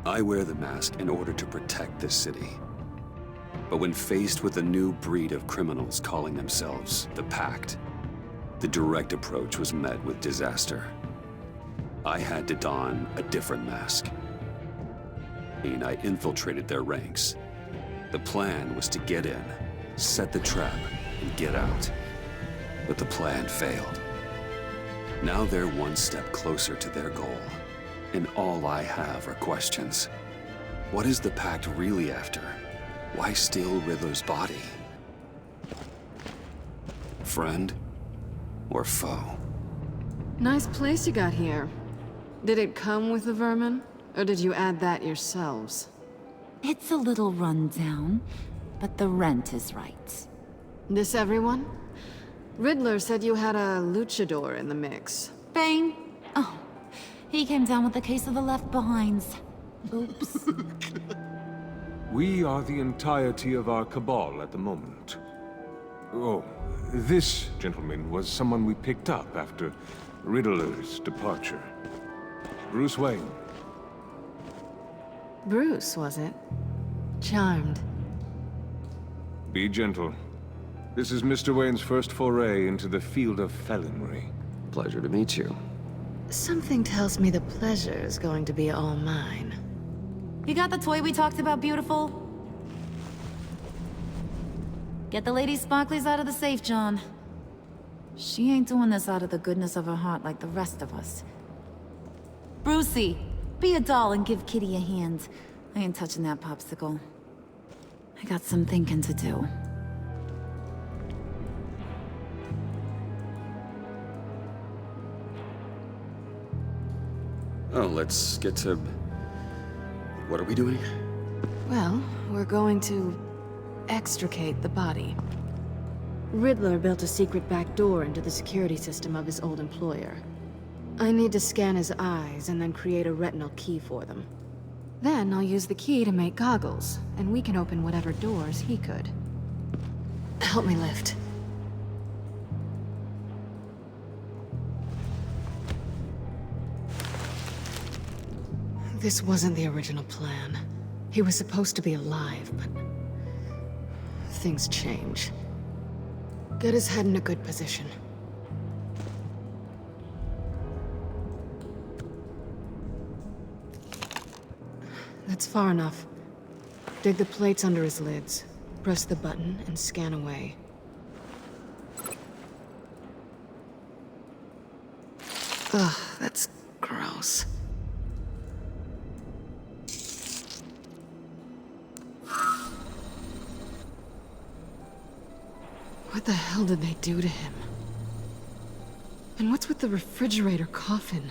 I wear the mask in order to protect this city. But when faced with a new breed of criminals calling themselves the Pact, the direct approach was met with disaster. I had to don a different mask. And I infiltrated their ranks. The plan was to get in, set the trap, and get out. But the plan failed. Now they're one step closer to their goal. And all I have are questions. What is the Pact really after? Why steal Riddler's body? Friend or foe? Nice place you got here. Did it come with the vermin? Or did you add that yourselves? It's a little run down, but the rent is right. This everyone? Riddler said you had a luchador in the mix. Bane? Oh, he came down with a case of the left behinds. Oops. We are the entirety of our cabal at the moment. Oh, this gentleman was someone we picked up after Riddler's departure. Bruce Wayne. Bruce, was it? Charmed. Be gentle. This is Mr. Wayne's first foray into the field of felonry. Pleasure to meet you. Something tells me the pleasure is going to be all mine. You got the toy we talked about, beautiful? Get the lady sparklies out of the safe, John. She ain't doing this out of the goodness of her heart like the rest of us. Brucey, be a doll and give Kitty a hand. I ain't touching that popsicle. I got some thinking to do. Oh, let's get to... What are we doing? Well, we're going to extricate the body. Riddler built a secret back door into the security system of his old employer. I need to scan his eyes and then create a retinal key for them. Then I'll use the key to make goggles, and we can open whatever doors he could. Help me lift. This wasn't the original plan. He was supposed to be alive, but... things change. Get his head in a good position. That's far enough. Dig the plates under his lids. Press the button and scan away. Ugh, that's gross. What the hell did they do to him? And what's with the refrigerator coffin?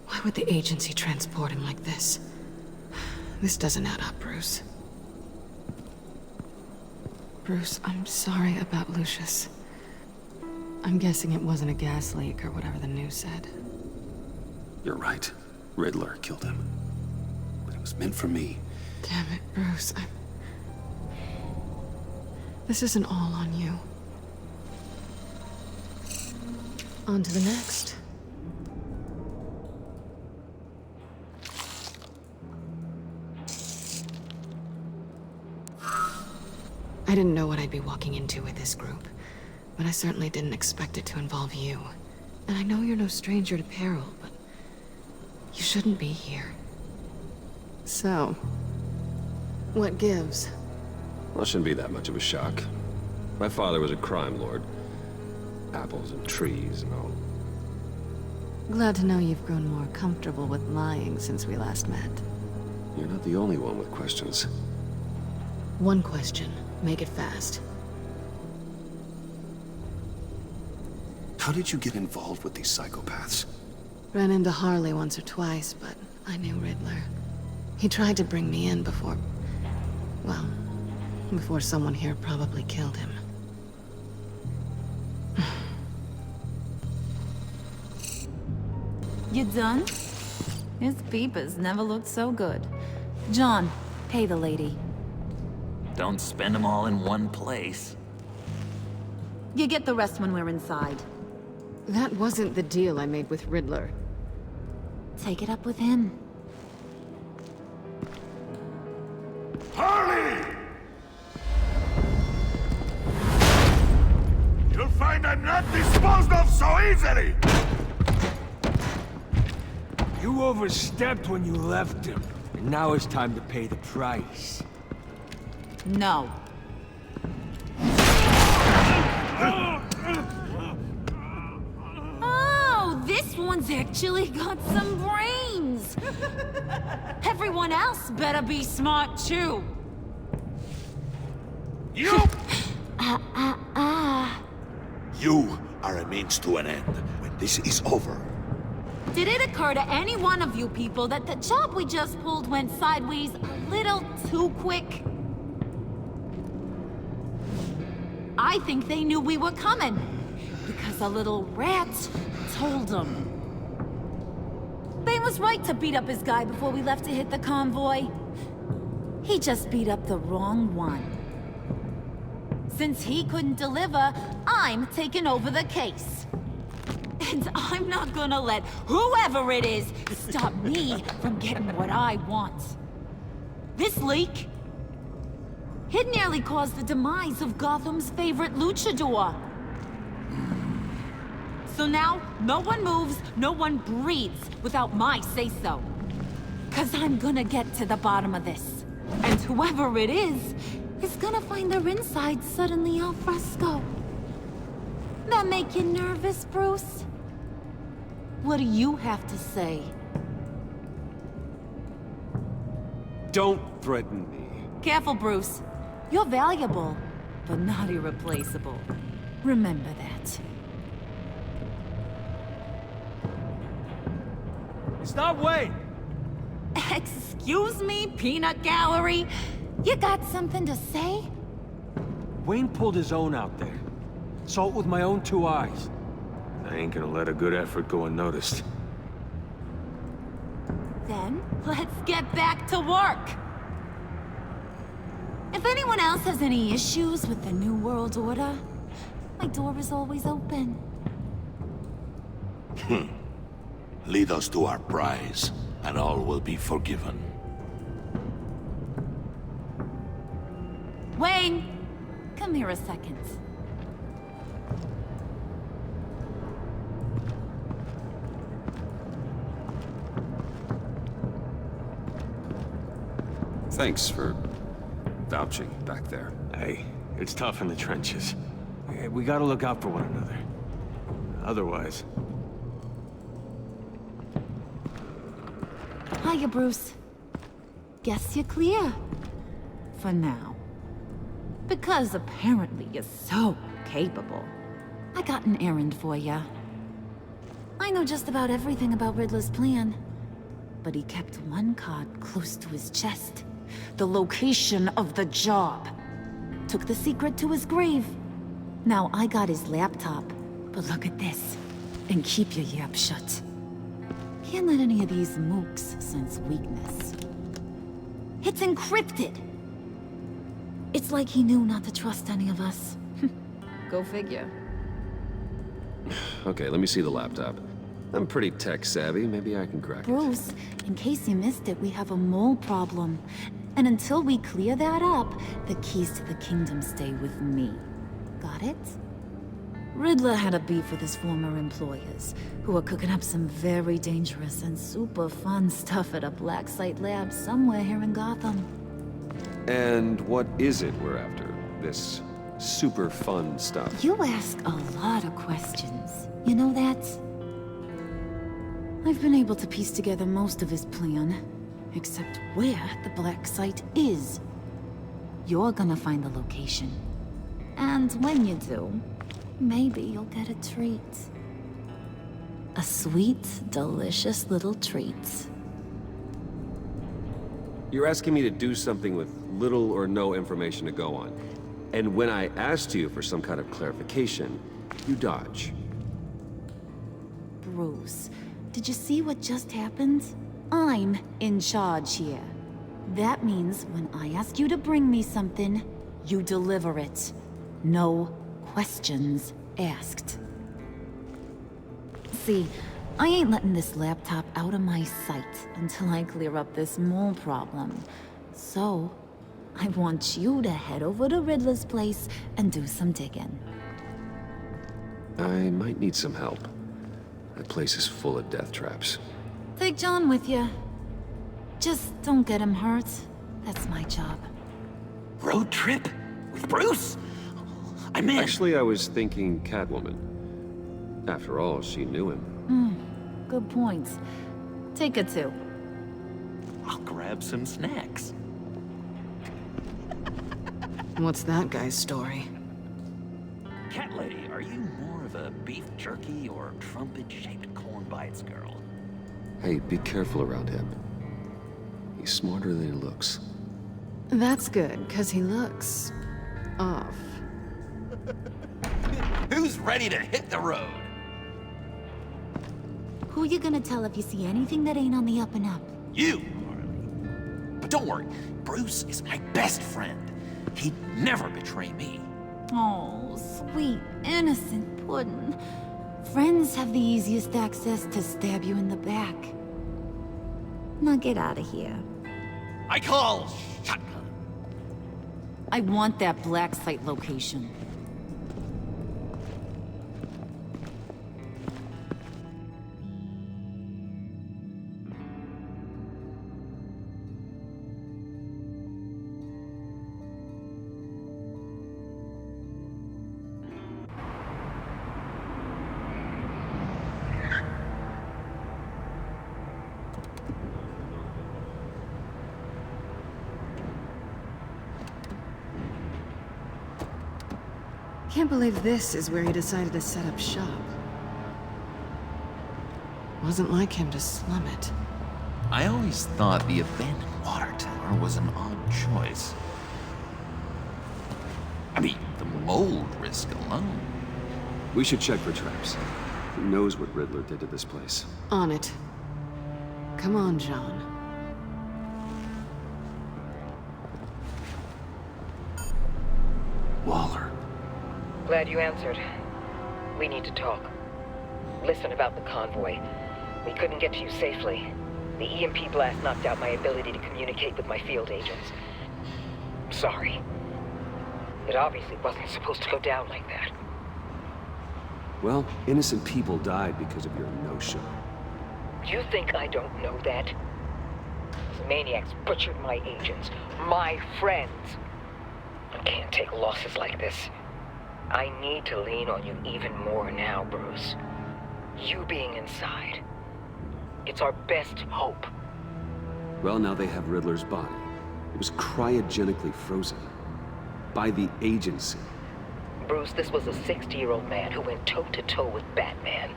Why would the agency transport him like this? This doesn't add up, Bruce. Bruce, I'm sorry about Lucius. I'm guessing it wasn't a gas leak or whatever the news said. You're right. Riddler killed him. But it was meant for me. Damn it, Bruce. This isn't all on you. On to the next. I didn't know what I'd be walking into with this group, but I certainly didn't expect it to involve you. And I know you're no stranger to peril, but you shouldn't be here. So, what gives? Well, it shouldn't be that much of a shock. My father was a crime lord. Apples and trees and all. Glad to know you've grown more comfortable with lying since we last met. You're not the only one with questions. One question. Make it fast. How did you get involved with these psychopaths? Ran into Harley once or twice, but I knew Riddler. He tried to bring me in before... well, before someone here probably killed him. You done? His peepers never looked so good. John, pay the lady. Don't spend them all in one place. You get the rest when we're inside. That wasn't the deal I made with Riddler. Take it up with him. Harley! You'll find I'm not disposed of so easily! You overstepped when you left him, and now it's time to pay the price. No. Oh, this one's actually got some brains. Everyone else better be smart too. You! You are a means to an end. When this is over, Did it occur to any one of you people that the job we just pulled went sideways a little too quick? I think they knew we were coming, because a little rat told them. Bane was right to beat up his guy before we left to hit the convoy. He just beat up the wrong one. Since he couldn't deliver, I'm taking over the case. And I'm not gonna let whoever it is stop me from getting what I want. This leak, it nearly caused the demise of Gotham's favorite luchador. So now, no one moves, no one breathes without my say-so. 'Cause I'm gonna get to the bottom of this. And whoever it is gonna find their insides suddenly al fresco. That make you nervous, Bruce? What do you have to say? Don't threaten me. Careful, Bruce. You're valuable, but not irreplaceable. Remember that. Stop, wait! Excuse me, Peanut Gallery? You got something to say? Wayne pulled his own out there. Saw it with my own 2 eyes. I ain't gonna let a good effort go unnoticed. Then, let's get back to work. If anyone else has any issues with the New World Order, my door is always open. lead us to our prize, and all will be forgiven. Wayne, come here a second. Thanks for vouching back there. Hey, it's tough in the trenches. We gotta look out for one another. Otherwise... Hiya, Bruce. Guess you're clear. For now. Because apparently you're so capable. I got an errand for ya. I know just about everything about Riddler's plan. But he kept one card close to his chest. The location of the job. Took the secret to his grave. Now I got his laptop. But look at this. And keep your yap shut. Can't let any of these mooks sense weakness. It's encrypted! It's like he knew not to trust any of us. Go figure. Okay, let me see the laptop. I'm pretty tech savvy. Maybe I can crack it. Bruce, in case you missed it, we have a mole problem. And until we clear that up, the keys to the kingdom stay with me. Got it? Riddler had a beef with his former employers, who were cooking up some very dangerous and super fun stuff at a black site lab somewhere here in Gotham. And what is it we're after? This super fun stuff? You ask a lot of questions. You know that? I've been able to piece together most of his plan, except where the black site is. You're gonna find the location. And when you do, maybe you'll get a treat. A sweet, delicious little treat. You're asking me to do something with little or no information to go on. And when I asked you for some kind of clarification, you dodge. Bruce, did you see what just happened? I'm in charge here. That means when I ask you to bring me something, you deliver it. No questions asked. See, I ain't letting this laptop out of my sight until I clear up this mole problem. So, I want you to head over to Riddler's place and do some digging. I might need some help. That place is full of death traps. Take John with you. Just don't get him hurt. That's my job. Road trip? With Bruce? I'm in. Actually, I was thinking Catwoman. After all, she knew him. Good point. Take her too. I'll grab some snacks. What's that guy's story? Cat lady, are you more of a beef jerky or trumpet-shaped corn bites girl? Hey, be careful around him. He's smarter than he looks. That's good, because he looks... off. Who's ready to hit the road? Who you gonna tell if you see anything that ain't on the up and up? You, Harley. But don't worry, Bruce is my best friend. He'd never betray me. Oh, sweet, innocent puddin'. Friends have the easiest access to stab you in the back. Now get out of here. I call shotgun. I want that black site location. Can't believe this is where he decided to set up shop. Wasn't like him to slum it. I always thought the abandoned water tower was an odd choice. I mean, the mold risk alone. We should check for traps. Who knows what Riddler did to this place? On it. Come on, John. Waller. Glad you answered. We need to talk. Listen about the convoy. We couldn't get to you safely. The EMP blast knocked out my ability to communicate with my field agents. Sorry. It obviously wasn't supposed to go down like that. Well, innocent people died because of your no-show. You think I don't know that? These maniacs butchered my agents, my friends. I can't take losses like this. I need to lean on you even more now, Bruce. You being inside. It's our best hope. Well, now they have Riddler's body. It was cryogenically frozen. By the agency. Bruce, this was a 60-year-old man who went toe-to-toe with Batman.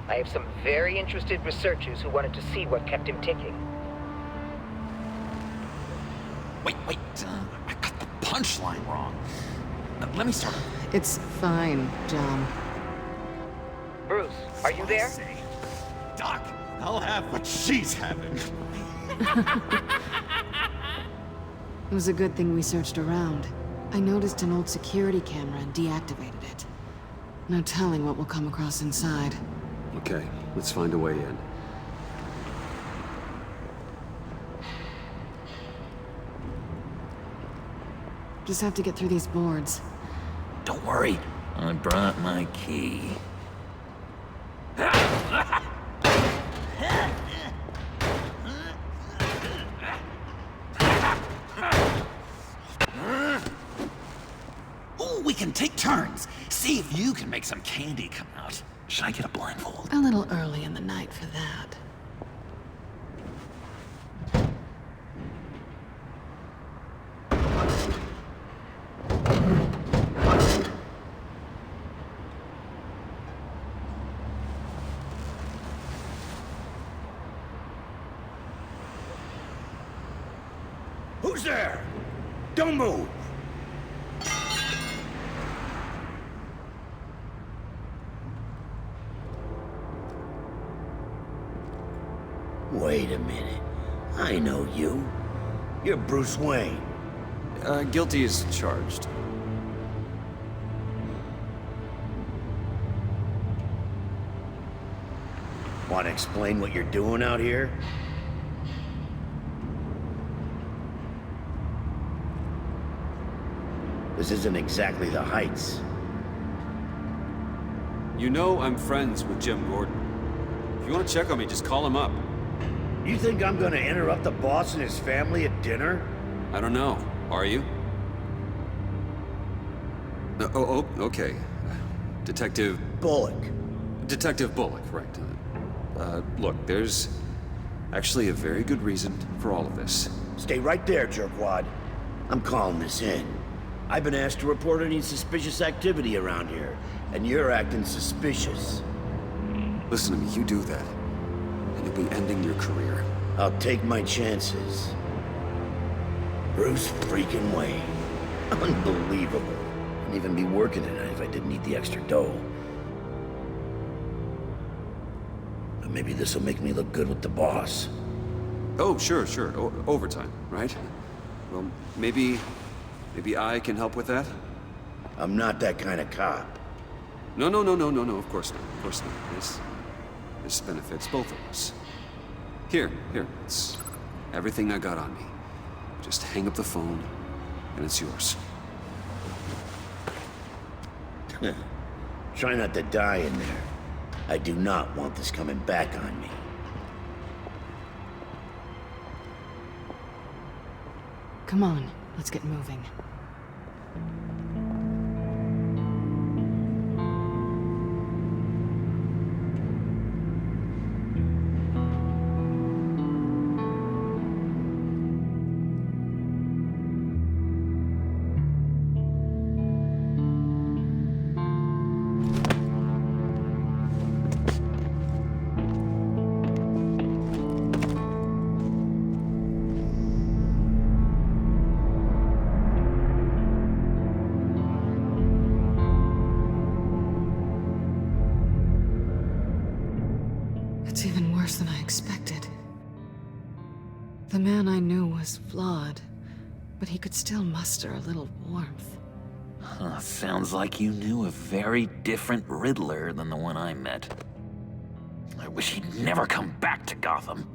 I have some very interested researchers who wanted to see what kept him ticking. Wait, I got the punchline wrong. Let me start. It's fine, John. Bruce, are you there? Doc, I'll have what she's having. It was a good thing we searched around. I noticed an old security camera and deactivated it. No telling what we'll come across inside. Okay, let's find a way in. Just have to get through these boards. Don't worry, I brought my key. Oh, we can take turns. See if you can make some candy come out. Should I get a blindfold? A little early in the night for that. Who's there? Don't move! Wait a minute. I know you. You're Bruce Wayne. Guilty as charged. Want to explain what you're doing out here? This isn't exactly the Heights. You know I'm friends with Jim Gordon. If you want to check on me, just call him up. You think I'm gonna interrupt the boss and his family at dinner? I don't know. Are you? Okay. Detective Bullock. Detective Bullock, right. Look, there's actually a very good reason for all of this. Stay right there, jerkwad. I'm calling this in. I've been asked to report any suspicious activity around here, and you're acting suspicious. Listen to me, you do that, and you'll be ending your career. I'll take my chances. Bruce freaking Wayne. Unbelievable. I'd even be working tonight if I didn't need the extra dough. But maybe this'll make me look good with the boss. Oh, sure. Overtime, right? Well, maybe I can help with that? I'm not that kind of cop. No, of course not. This benefits both of us. Here, it's everything I got on me. Just hang up the phone, and it's yours. Try not to die in there. I do not want this coming back on me. Come on, let's get moving. It's even worse than I expected. The man I knew was flawed, but he could still muster a little warmth. Sounds like you knew a very different Riddler than the one I met. I wish he'd never come back to Gotham.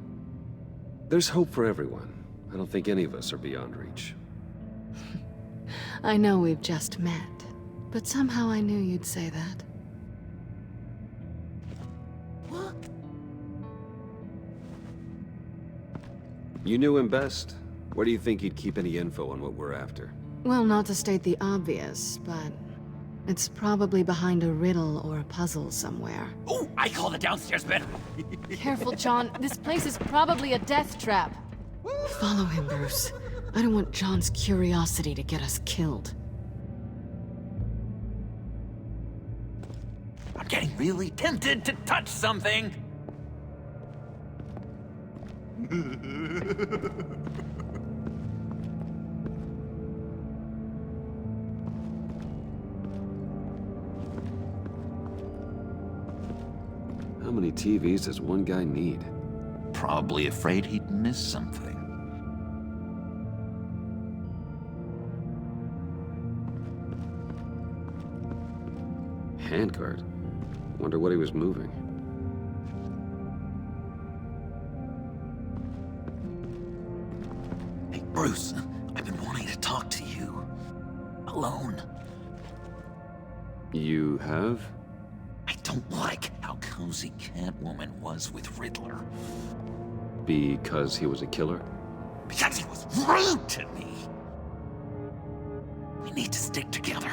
There's hope for everyone. I don't think any of us are beyond reach. I know we've just met, but somehow I knew you'd say that. You knew him best. Where do you think he'd keep any info on what we're after? Well, not to state the obvious, but it's probably behind a riddle or a puzzle somewhere. Oh, I call the downstairs bedroom. Careful, John. This place is probably a death trap. Follow him, Bruce. I don't want John's curiosity to get us killed. I'm getting really tempted to touch something. How many TVs does one guy need? Probably afraid he'd miss something. Handcart. Wonder what he was moving. Hey, Bruce, I've been wanting to talk to you. Alone. You have? I don't like how cozy Catwoman was with Riddler. Because he was a killer? Because he was rude to me. We need to stick together.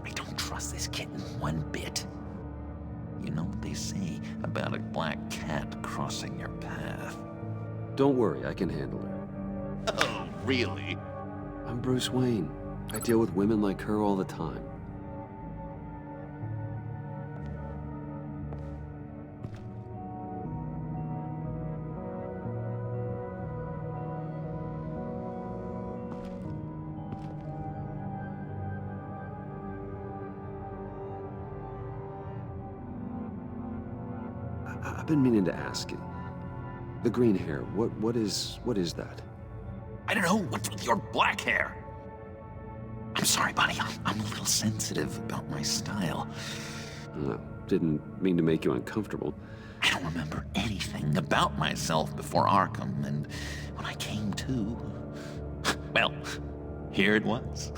I don't trust this kitten one bit. You know what they say about a black cat crossing your path? Don't worry, I can handle her. Oh, really? I'm Bruce Wayne. I deal with women like her all the time. I've been meaning to ask you. The green hair, what is that? I don't know, what's with your black hair? I'm sorry, buddy, I'm a little sensitive about my style. Didn't mean to make you uncomfortable. I don't remember anything about myself before Arkham, and when I came to, well, here it was.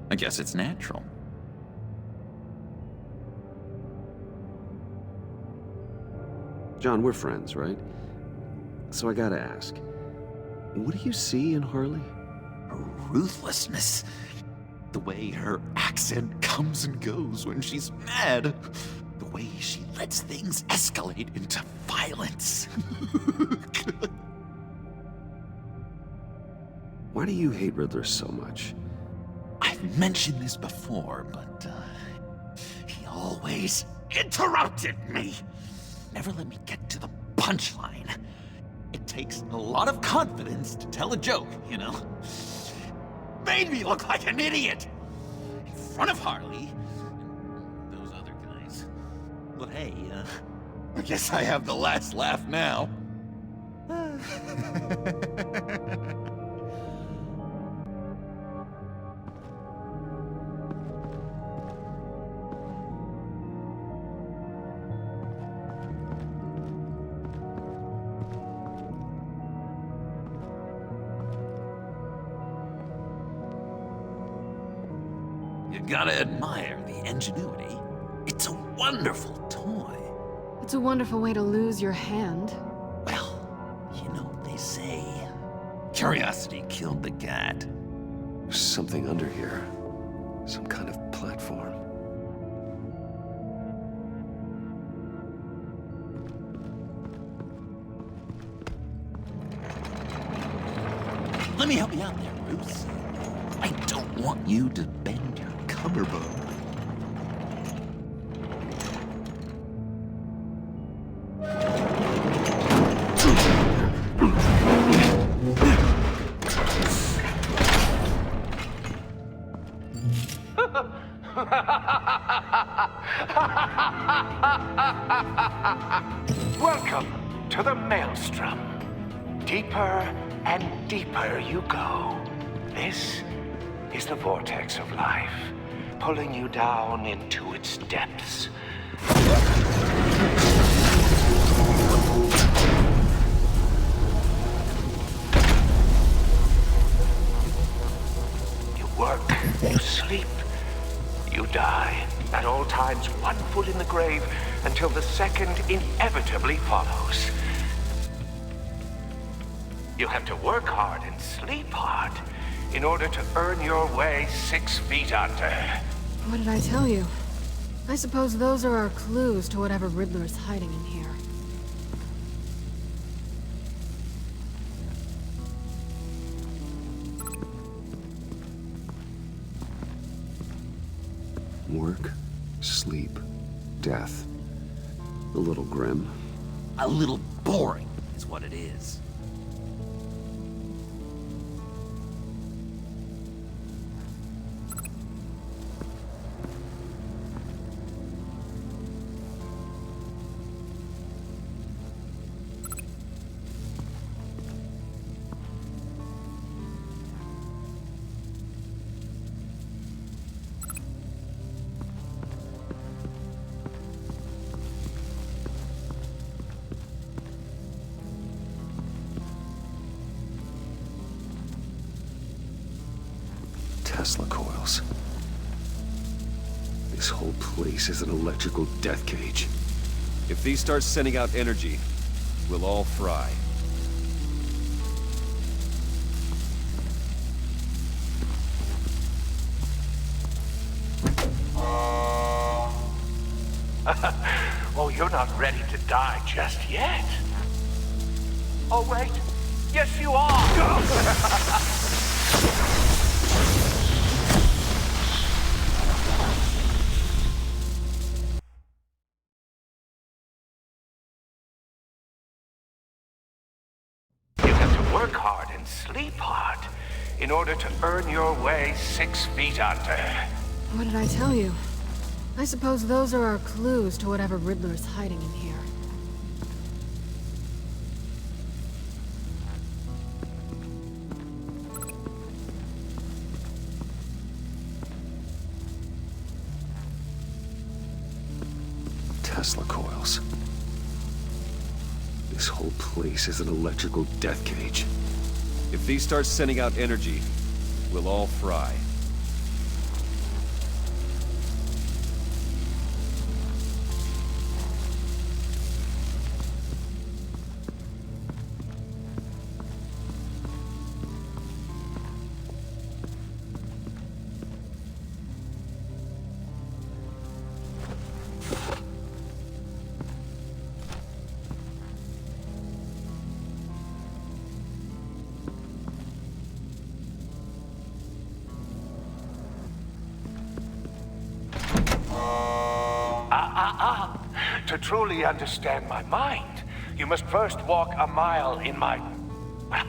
I guess it's natural. John, we're friends, right? So I gotta ask, what do you see in Harley? Her ruthlessness. The way her accent comes and goes when she's mad. The way she lets things escalate into violence. Why do you hate Riddler so much? I've mentioned this before, but he always interrupted me. Never let me get to the punchline. It takes a lot of confidence to tell a joke, you know? Made me look like an idiot! In front of Harley and those other guys. But hey, I guess I have the last laugh now. You gotta admire the ingenuity. It's a wonderful toy. It's a wonderful way to lose your hand. Well, you know what they say. Curiosity killed the cat. There's something under here. Some kind of platform. Let me help you out there, Bruce. I don't want you to bend your collarbone. Welcome to the Maelstrom. Deeper and deeper you go. This is the vortex of life, pulling you down into its depths. You work, you sleep, you die. At all times, one foot in the grave until the second inevitably follows. You have to work hard and sleep hard in order to earn your way 6 feet under. What did I tell you? I suppose those are our clues to whatever Riddler is hiding in here. Work, sleep, death. A little grim. A little boring is what it is. Tesla coils. This whole place is an electrical death cage. If these start sending out energy, we'll all fry. Oh, you're not ready to die just yet. Oh, wait. Yes, you are! Work hard and sleep hard in order to earn your way 6 feet under. What did I tell you? I suppose those are our clues to whatever Riddler's hiding in here. Tesla coils. This whole place is an electrical death cage. If these start sending out energy, we'll all fry. To truly understand my mind, you must first walk a mile in my... Well,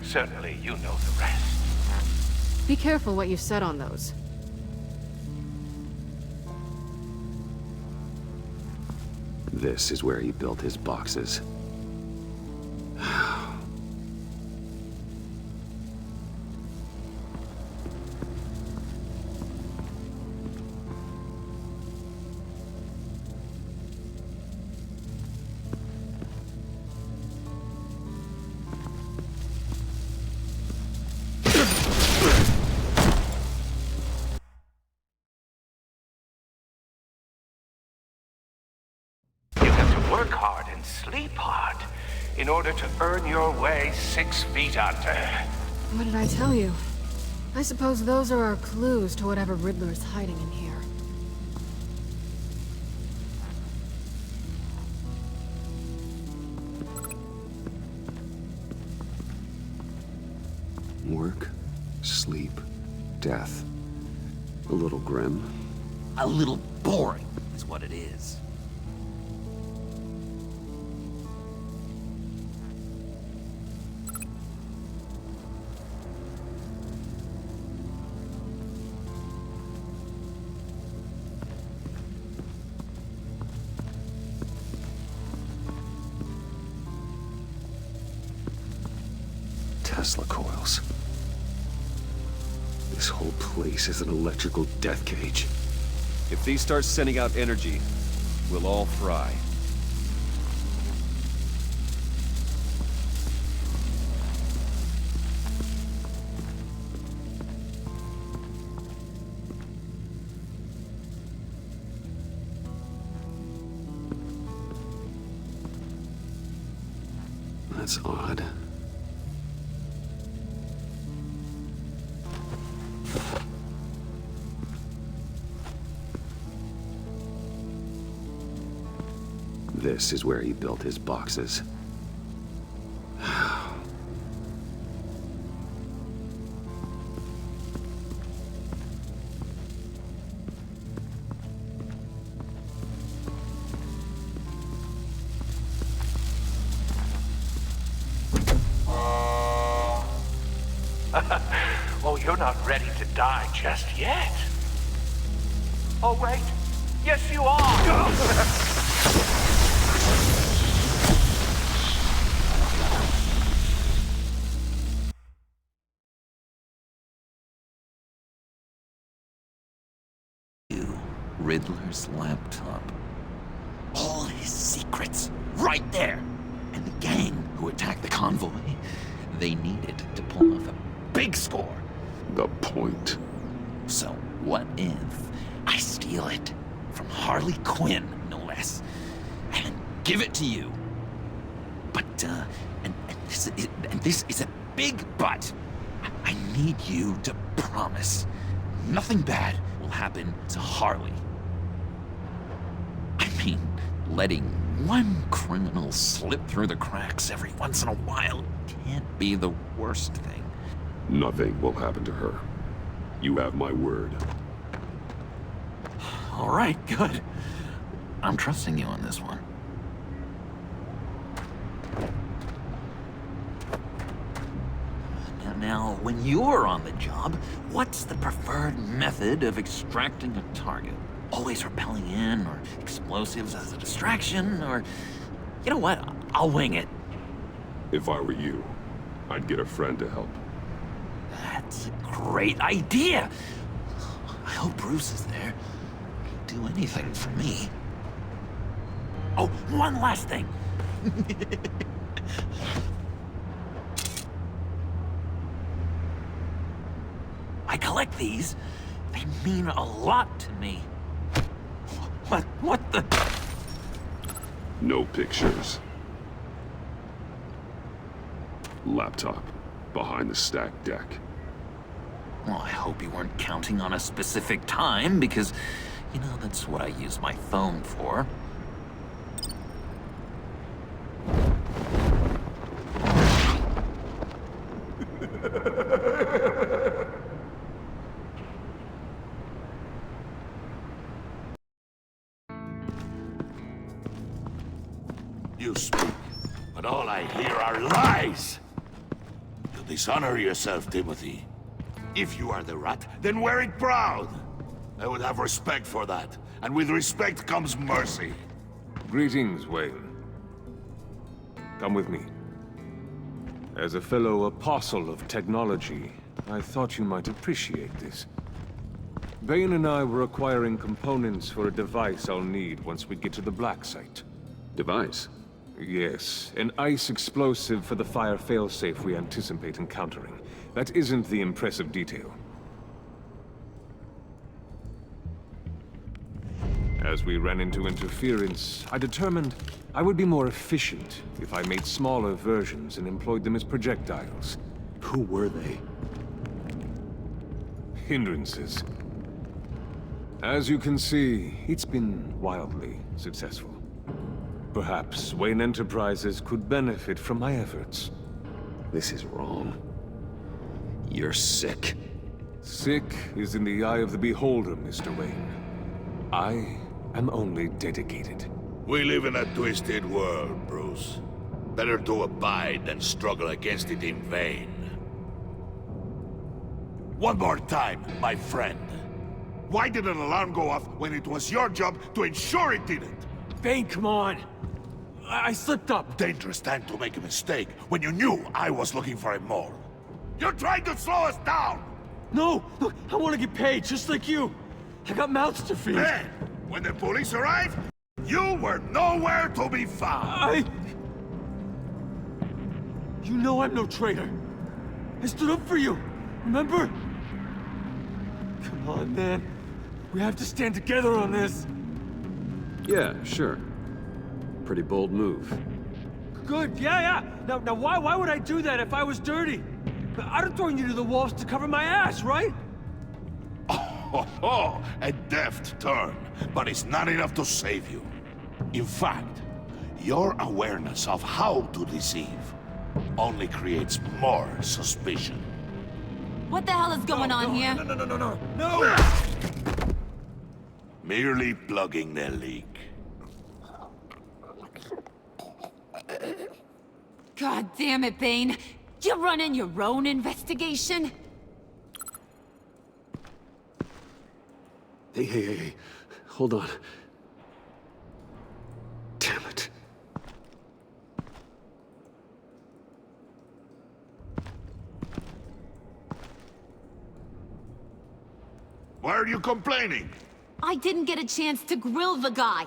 certainly you know the rest. Be careful what you said on those. This is where he built his boxes. Work hard and sleep hard in order to earn your way 6 feet under. What did I tell you? I suppose those are our clues to whatever Riddler's hiding in here. Work, sleep, death. A little grim. A little boring is what it is. Tesla coils. This whole place is an electrical death cage. If these start sending out energy, we'll all fry. That's odd. This is where he built his boxes. Oh, you're not ready to die just yet. Oh, wait. Yes, you are! Riddler's laptop. All his secrets, right there. And the gang who attacked the convoy, they needed to pull off a big score. The point. So what if I steal it from Harley Quinn, no less, and give it to you? But, this is a big but. I need you to promise nothing bad will happen to Harley. I mean, letting one criminal slip through the cracks every once in a while can't be the worst thing. Nothing will happen to her. You have my word. All right, good. I'm trusting you on this one. Now, when you're on the job, what's the preferred method of extracting a target? always rappelling in, or explosives as a distraction, or... You know what? I'll wing it. If I were you, I'd get a friend to help. That's a great idea! I hope Bruce is there. He'd do anything for me. Oh, one last thing! I collect these. They mean a lot to me. What the... No pictures. Laptop behind the stacked deck. Well, I hope you weren't counting on a specific time, because, you know, that's what I use my phone for. You speak, but all I hear are lies! You dishonor yourself, Timothy. If you are the rat, then wear it proud! I would have respect for that, and with respect comes mercy. Greetings, Wayne. Come with me. As a fellow apostle of technology, I thought you might appreciate this. Bane and I were acquiring components for a device I'll need once we get to the Black Site. Device? Yes, an ice explosive for the fire failsafe we anticipate encountering. That isn't the impressive detail. As we ran into interference, I determined I would be more efficient if I made smaller versions and employed them as projectiles. Who were they? Hindrances. As you can see, it's been wildly successful. Perhaps Wayne Enterprises could benefit from my efforts. This is wrong. You're sick. Sick is in the eye of the beholder, Mr. Wayne. I am only dedicated. We live in a twisted world, Bruce. Better to abide than struggle against it in vain. One more time, my friend. Why did an alarm go off when it was your job to ensure it didn't? Bane, come on! I slipped up! Dangerous time to make a mistake when you knew I was looking for a mole. You're trying to slow us down! No! Look, I want to get paid, just like you! I got mouths to feed! Then, when the police arrived, you were nowhere to be found! You know I'm no traitor! I stood up for you, remember? Come on, man. We have to stand together on this! Yeah, sure. Pretty bold move. Good, yeah. Now why would I do that if I was dirty? I'd have thrown you to the wolves to cover my ass, right? Oh, a deft turn, but it's not enough to save you. In fact, your awareness of how to deceive only creates more suspicion. What the hell is going on here? No! Merely plugging the leak. God damn it, Bane. You're running your own investigation? Hey. Hold on. Damn it. Why are you complaining? I didn't get a chance to grill the guy.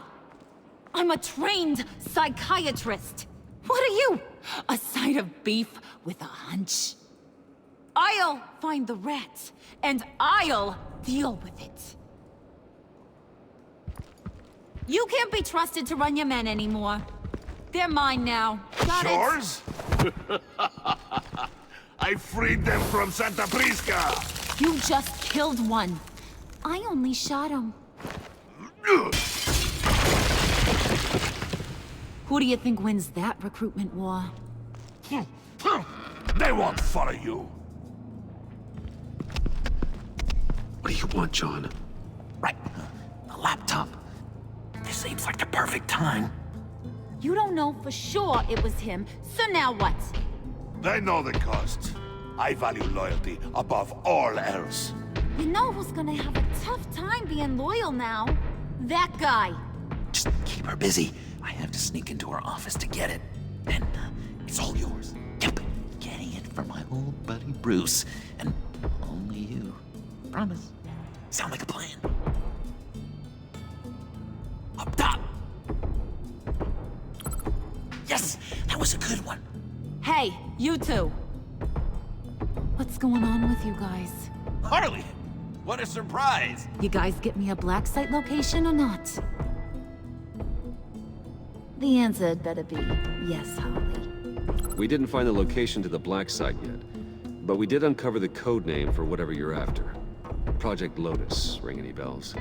I'm a trained psychiatrist. What are you? A side of beef with a hunch? I'll find the rat, and I'll deal with it. You can't be trusted to run your men anymore. They're mine now. Got it? Yours? I freed them from Santa Prisca! You just killed one. I only shot him. Who do you think wins that recruitment war? They won't follow you. What do you want, John? Right. The laptop. This seems like the perfect time. You don't know for sure it was him, so now what? They know the cost. I value loyalty above all else. You know who's gonna have a tough time being loyal now? That guy! Just keep her busy. I have to sneak into her office to get it. And it's all yours. Yep. Getting it from my old buddy Bruce. And only you. Promise. Sound like a plan? Up top! Yes! That was a good one. Hey, you two! What's going on with you guys? Harley! What a surprise! You guys get me a black site location or not? The answer had better be yes, Harley. We didn't find the location to the black site yet, but we did uncover the code name for whatever you're after. Project Lotus. Ring any bells?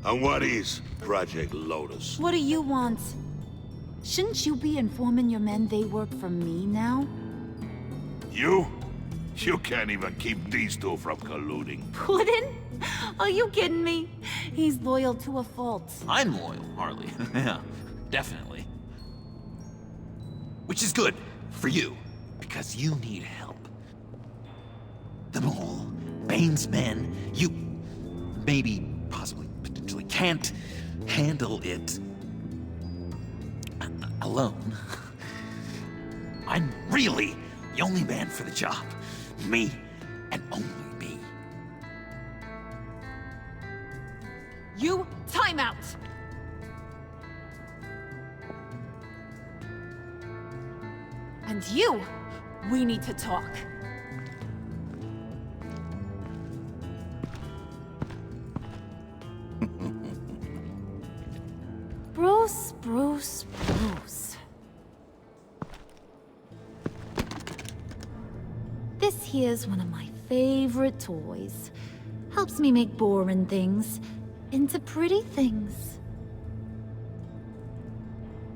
And what is Project Lotus? What do you want? Shouldn't you be informing your men they work for me now? You? You can't even keep these two from colluding. Puddin'? Are you kidding me? He's loyal to a fault. I'm loyal, Harley. Yeah, definitely. Which is good for you, because you need help. The Mole, Bane's men, you maybe, possibly, potentially can't handle it alone. I'm really the only man for the job. Me, and only me. You, time out! And you, we need to talk. Bruce. This here's one of my favorite toys. Helps me make boring things into pretty things.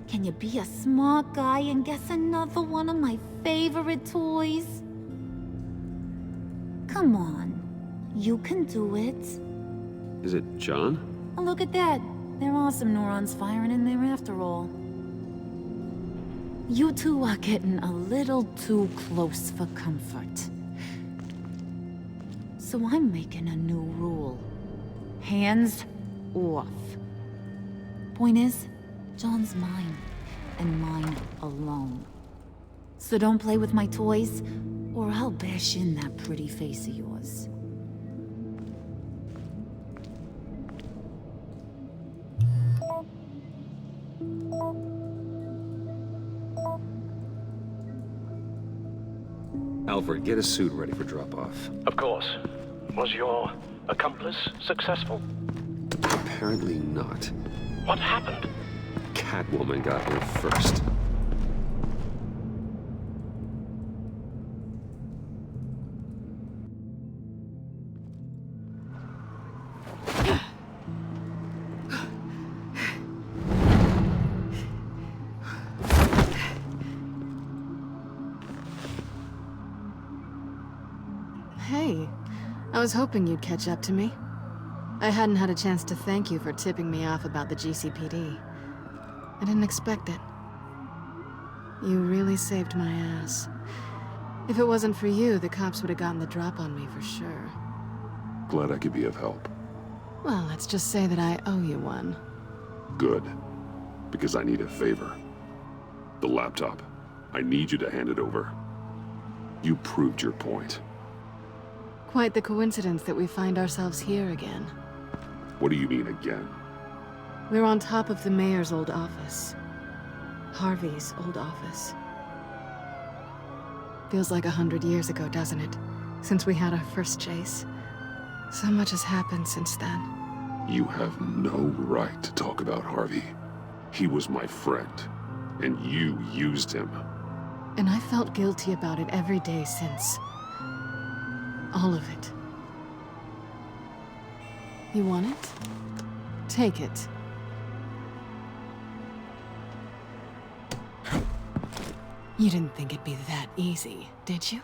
Can you be a smart guy and guess another one of my favorite toys? Come on, you can do it. Is it John? Oh, look at that. There are some neurons firing in there after all. You two are getting a little too close for comfort. So I'm making a new rule. Hands off. Point is, John's mine, and mine alone. So don't play with my toys, or I'll bash in that pretty face of yours. Alfred, get a suit ready for drop-off. Of course. Was your accomplice successful? Apparently not. What happened? Catwoman got here first. Hey, I was hoping you'd catch up to me. I hadn't had a chance to thank you for tipping me off about the GCPD. I didn't expect it. You really saved my ass. If it wasn't for you, the cops would have gotten the drop on me for sure. Glad I could be of help. Well, let's just say that I owe you one. Good. Because I need a favor. The laptop. I need you to hand it over. You proved your point. Quite the coincidence that we find ourselves here again. What do you mean again? We're on top of the mayor's old office. Harvey's old office. Feels like 100 years ago, doesn't it? Since we had our first chase. So much has happened since then. You have no right to talk about Harvey. He was my friend, and you used him. And I felt guilty about it every day since. All of it. You want it? Take it. You didn't think it'd be that easy, did you?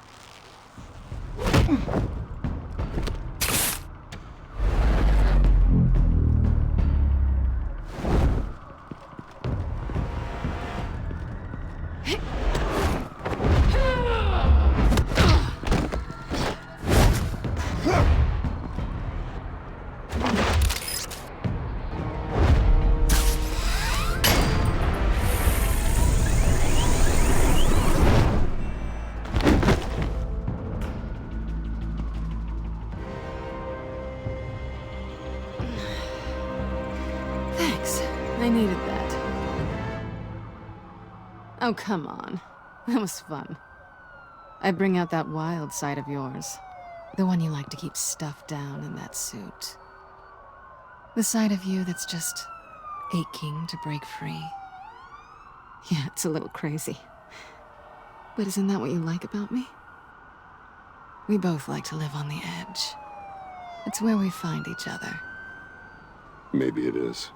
I needed that. Oh, come on. That was fun. I bring out that wild side of yours. The one you like to keep stuffed down in that suit. The side of you that's just aching to break free. Yeah, it's a little crazy. But isn't that what you like about me? We both like to live on the edge. It's where we find each other. Maybe it is.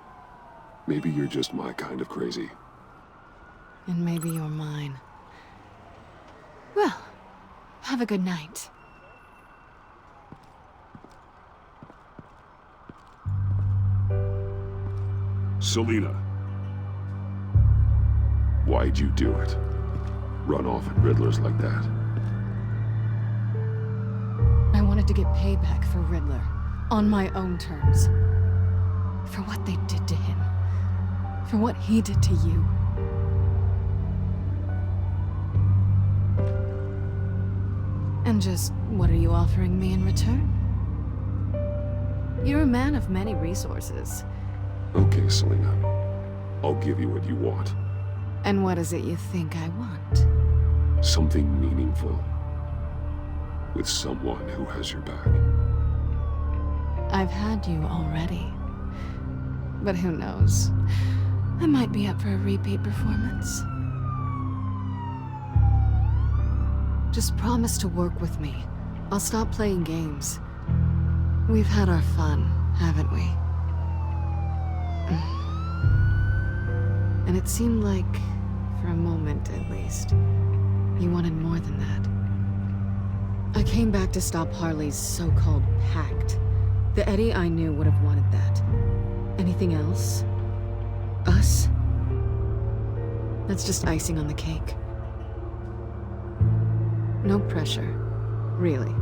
Maybe you're just my kind of crazy. And maybe you're mine. Well, have a good night. Selina. Why'd you do it? Run off at Riddlers like that? I wanted to get payback for Riddler. On my own terms. For what they did to him. For what he did to you. And just, what are you offering me in return? You're a man of many resources. Okay, Selina. I'll give you what you want. And what is it you think I want? Something meaningful. With someone who has your back. I've had you already. But who knows? I might be up for a repeat performance. Just promise to work with me. I'll stop playing games. We've had our fun, haven't we? And it seemed like, for a moment at least, you wanted more than that. I came back to stop Harley's so-called pact. The Eddie I knew would have wanted that. Anything else? Us? That's just icing on the cake. No pressure, really.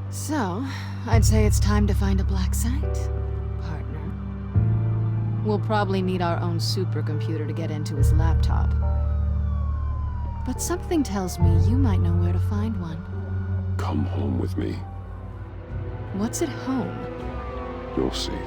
So, I'd say it's time to find a black site, partner. We'll probably need our own supercomputer to get into his laptop. But something tells me you might know where to find one. Come home with me. What's at home? You'll see.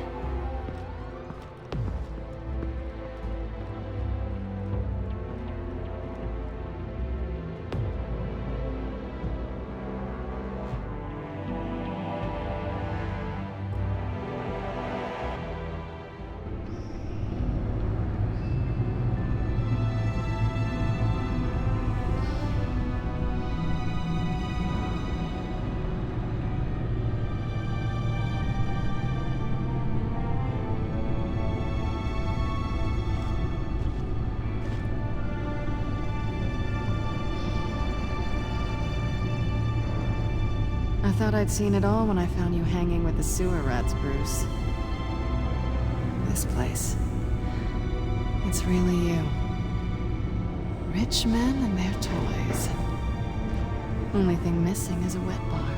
I thought I'd seen it all when I found you hanging with the sewer rats, Bruce. This place. It's really you. Rich men and their toys. Only thing missing is a wet bar.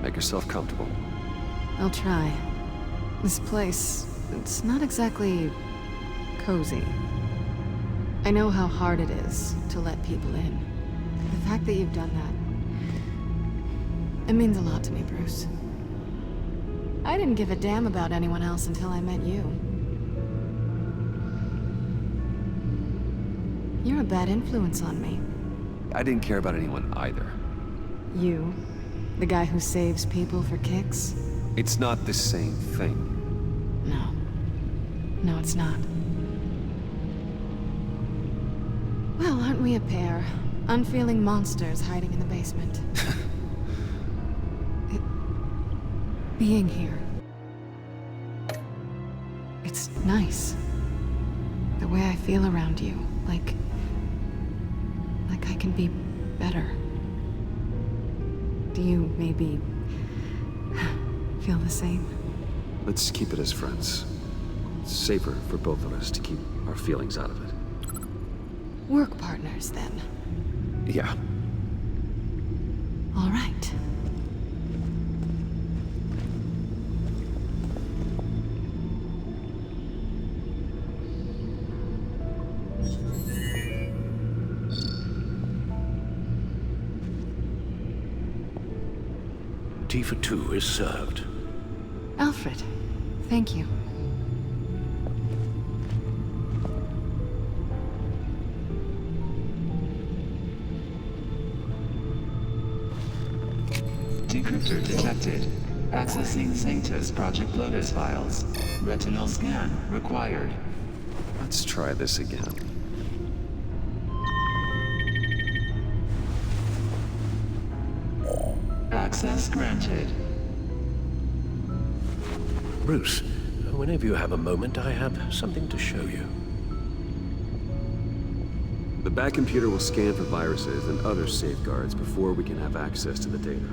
Make yourself comfortable. I'll try. This place, it's not exactly cozy. I know how hard it is to let people in. The fact that you've done that, it means a lot to me, Bruce. I didn't give a damn about anyone else until I met you. You're a bad influence on me. I didn't care about anyone either. You? The guy who saves people for kicks? It's not the same thing. No. No, it's not. Well, aren't we a pair? Unfeeling monsters hiding in the basement. Being here. It's nice. The way I feel around you. Like I can be better. Do you maybe feel the same? Let's keep it as friends. It's safer for both of us to keep our feelings out of it. Work partners, then. Yeah. All right. Tifa 2 is served. Alfred, thank you. Decryptor detected. Accessing Sanctus Project Lotus files. Retinal scan required. Let's try this again. Access granted. Bruce, whenever you have a moment, I have something to show you. The back computer will scan for viruses and other safeguards before we can have access to the data.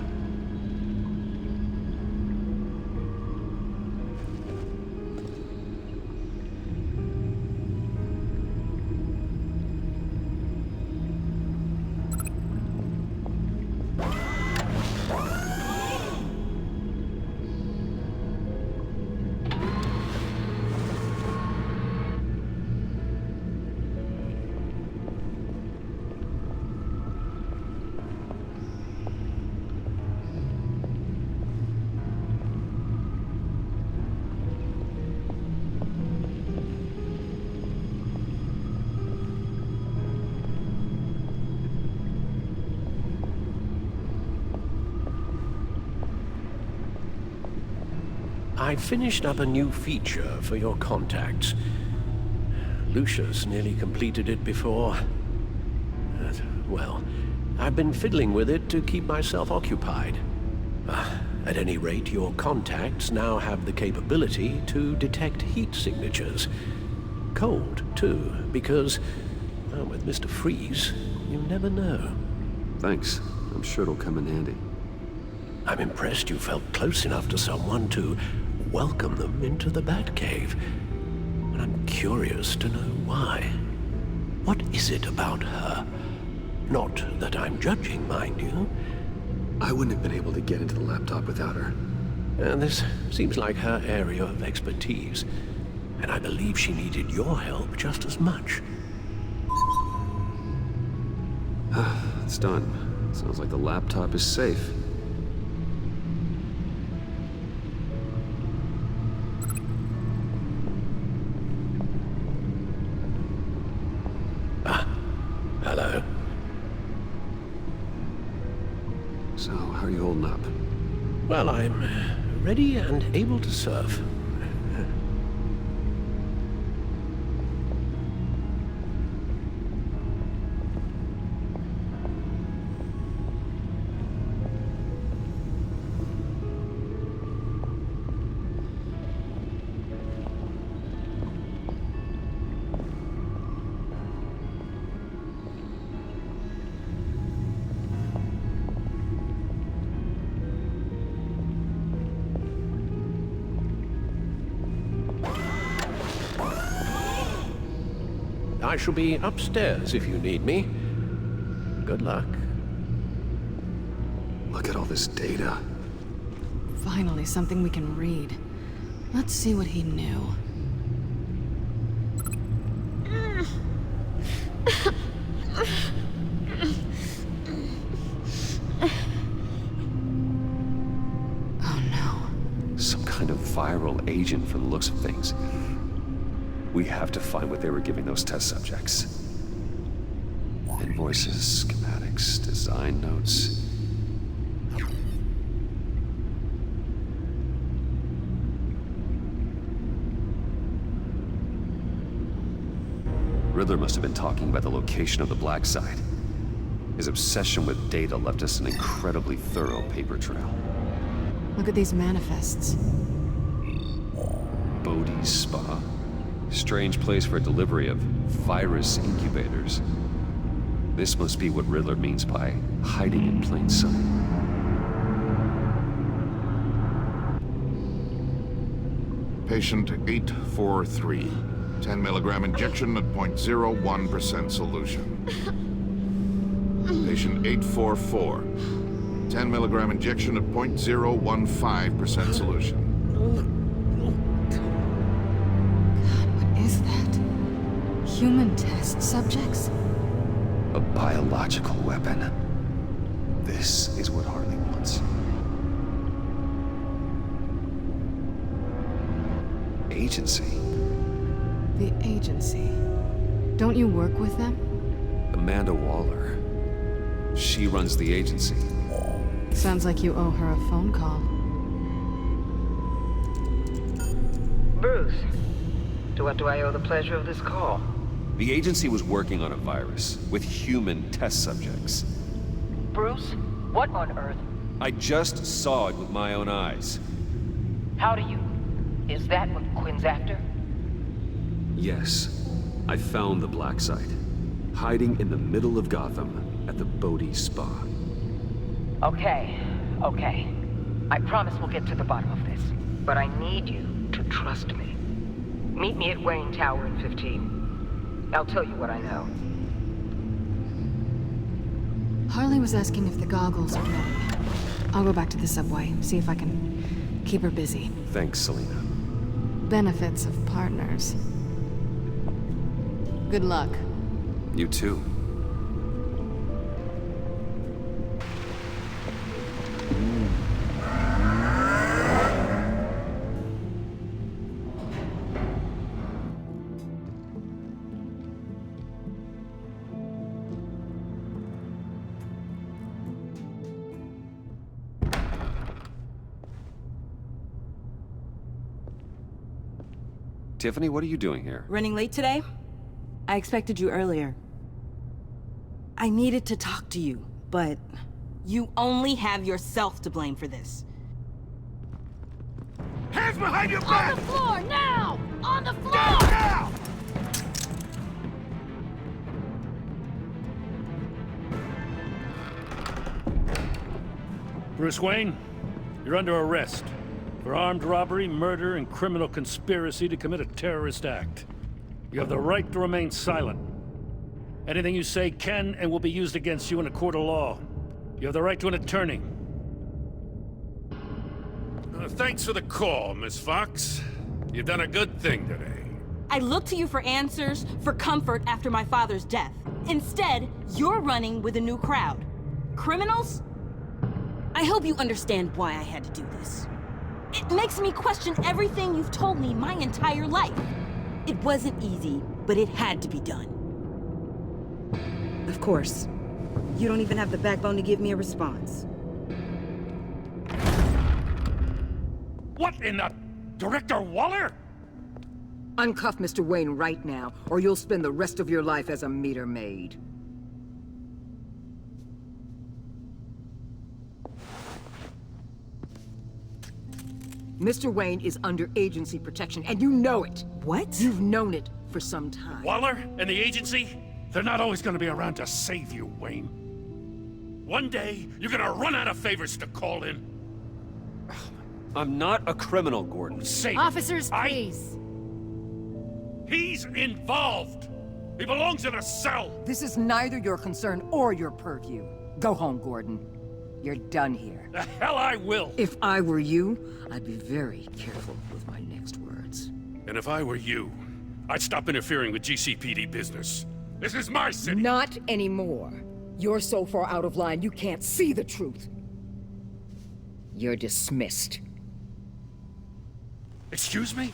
I finished up a new feature for your contacts. Lucius nearly completed it before. Well, I've been fiddling with it to keep myself occupied. At any rate, your contacts now have the capability to detect heat signatures. Cold, too, because, well, with Mr. Freeze, you never know. Thanks. I'm sure it'll come in handy. I'm impressed you felt close enough to someone to welcome them into the Batcave. And I'm curious to know why. What is it about her? Not that I'm judging, mind you. I wouldn't have been able to get into the laptop without her. This seems like her area of expertise. And I believe she needed your help just as much. It's done. Sounds like the laptop is safe. Hello. So, how are you holding up? Well, I'm ready and able to serve. I shall be upstairs if you need me. Good luck. Look at all this data. Finally, something we can read. Let's see what he knew. Oh no. Some kind of viral agent from the looks of things. We have to find what they were giving those test subjects. Invoices, schematics, design notes. Riddler must have been talking about the location of the Black Site. His obsession with data left us an incredibly thorough paper trail. Look at these manifests. Bodhi's Spa. Strange place for delivery of virus incubators. This must be what Riddler means by hiding in plain sight. Patient 843. 10 milligram injection at 0.01% solution. Patient 844. 10 milligram injection of 0.015% solution. What is that? Human test subjects? A biological weapon. This is what Harley wants. Agency. The agency. Don't you work with them? Amanda Waller. She runs the agency. Sounds like you owe her a phone call. Bruce, to what do I owe the pleasure of this call? The agency was working on a virus with human test subjects. Bruce, what on earth? I just saw it with my own eyes. How do you... Is that what Quinn's after? Yes. I found the black site. Hiding in the middle of Gotham at the Bodhi Spa. Okay. I promise we'll get to the bottom of this. But I need you to trust me. Meet me at Wayne Tower in 15. I'll tell you what I know. Harley was asking if the goggles are ready. I'll go back to the subway, see if I can keep her busy. Thanks, Selina. Benefits of partners. Good luck. You too. Tiffany, what are you doing here? Running late today? I expected you earlier. I needed to talk to you, but you only have yourself to blame for this. Hands behind your back! On the floor, now! On the floor! Down, now! Bruce Wayne, you're under arrest for armed robbery, murder, and criminal conspiracy to commit a terrorist act. You have the right to remain silent. Anything you say can and will be used against you in a court of law. You have the right to an attorney. Thanks for the call, Miss Fox. You've done a good thing today. I looked to you for answers, for comfort after my father's death. Instead, you're running with a new crowd. Criminals? I hope you understand why I had to do this. It makes me question everything you've told me my entire life. It wasn't easy, but it had to be done. Of course. You don't even have the backbone to give me a response. What in the... Director Waller? Uncuff Mr. Wayne right now, or you'll spend the rest of your life as a meter maid. Mr. Wayne is under agency protection, and you know it. What? You've known it for some time. Waller and the agency? They're not always gonna be around to save you, Wayne. One day, you're gonna run out of favors to call in. I'm not a criminal, Gordon. Save Officers, please. He's involved. He belongs in a cell. This is neither your concern or your purview. Go home, Gordon. You're done here. The hell I will. If I were you, I'd be very careful with my next words. And if I were you, I'd stop interfering with GCPD business. This is my city. Not anymore. You're so far out of line, you can't see the truth. You're dismissed. Excuse me?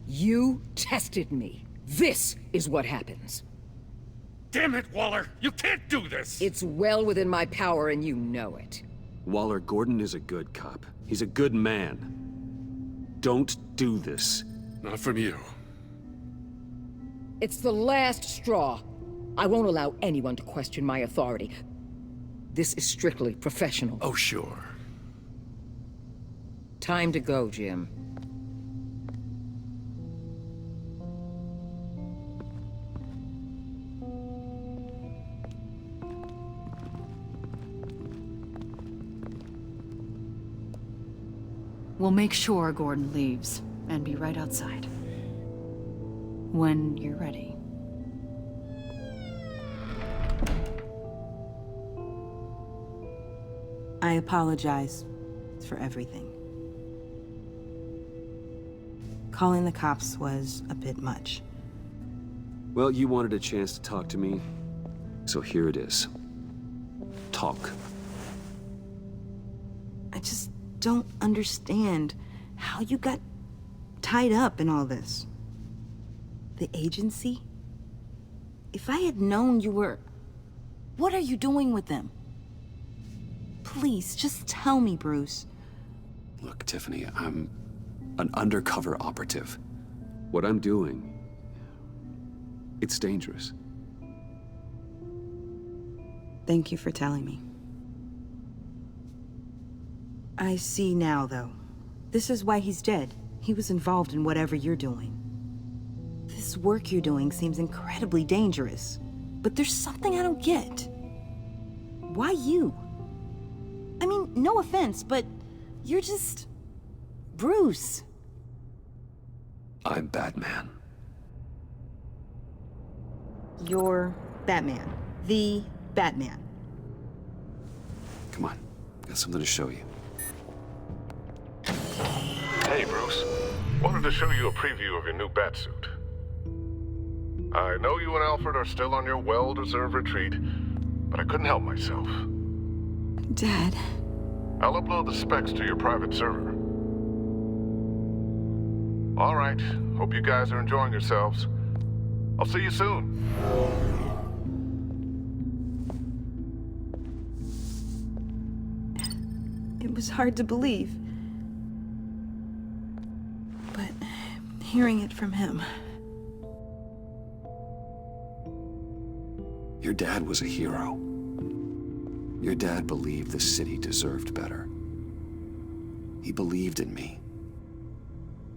You tested me. This is what happens. Damn it, Waller! You can't do this! It's well within my power and you know it. Waller, Gordon is a good cop. He's a good man. Don't do this. Not from you. It's the last straw. I won't allow anyone to question my authority. This is strictly professional. Oh, sure. Time to go, Jim. We'll make sure Gordon leaves, and be right outside. When you're ready. I apologize for everything. Calling the cops was a bit much. Well, you wanted a chance to talk to me, so here it is. Talk. I just don't understand how you got tied up in all this. The agency? If I had known you were... What are you doing with them? Please, just tell me, Bruce. Look, Tiffany, I'm an undercover operative. What I'm doing, it's dangerous. Thank you for telling me. I see now, though. This is why he's dead. He was involved in whatever you're doing. This work you're doing seems incredibly dangerous. But there's something I don't get. Why you? I mean, no offense, but you're just... Bruce. I'm Batman. You're Batman. The Batman. Come on, got something to show you. Hey, Bruce. Wanted to show you a preview of your new Batsuit. I know you and Alfred are still on your well-deserved retreat, but I couldn't help myself. Dad. I'll upload the specs to your private server. All right. Hope you guys are enjoying yourselves. I'll see you soon. It was hard to believe. But hearing it from him... Your dad was a hero. Your dad believed the city deserved better. He believed in me.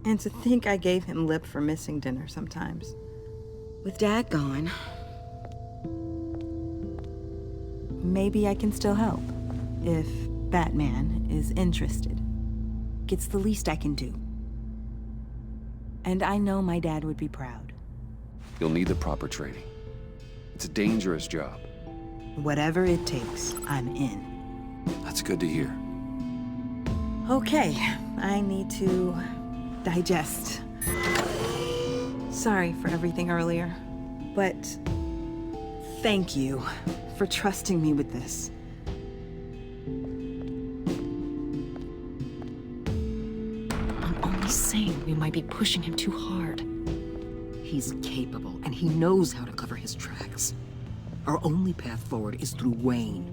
And to think I gave him lip for missing dinner sometimes. With Dad gone... Maybe I can still help. If Batman is interested. It's the least I can do. And I know my dad would be proud. You'll need the proper training. It's a dangerous job. Whatever it takes, I'm in. That's good to hear. Okay, I need to digest. Sorry for everything earlier, but thank you for trusting me with this. I'm only saying we might be pushing him too hard. He's capable, and he knows how to cover his tracks. Our only path forward is through Wayne.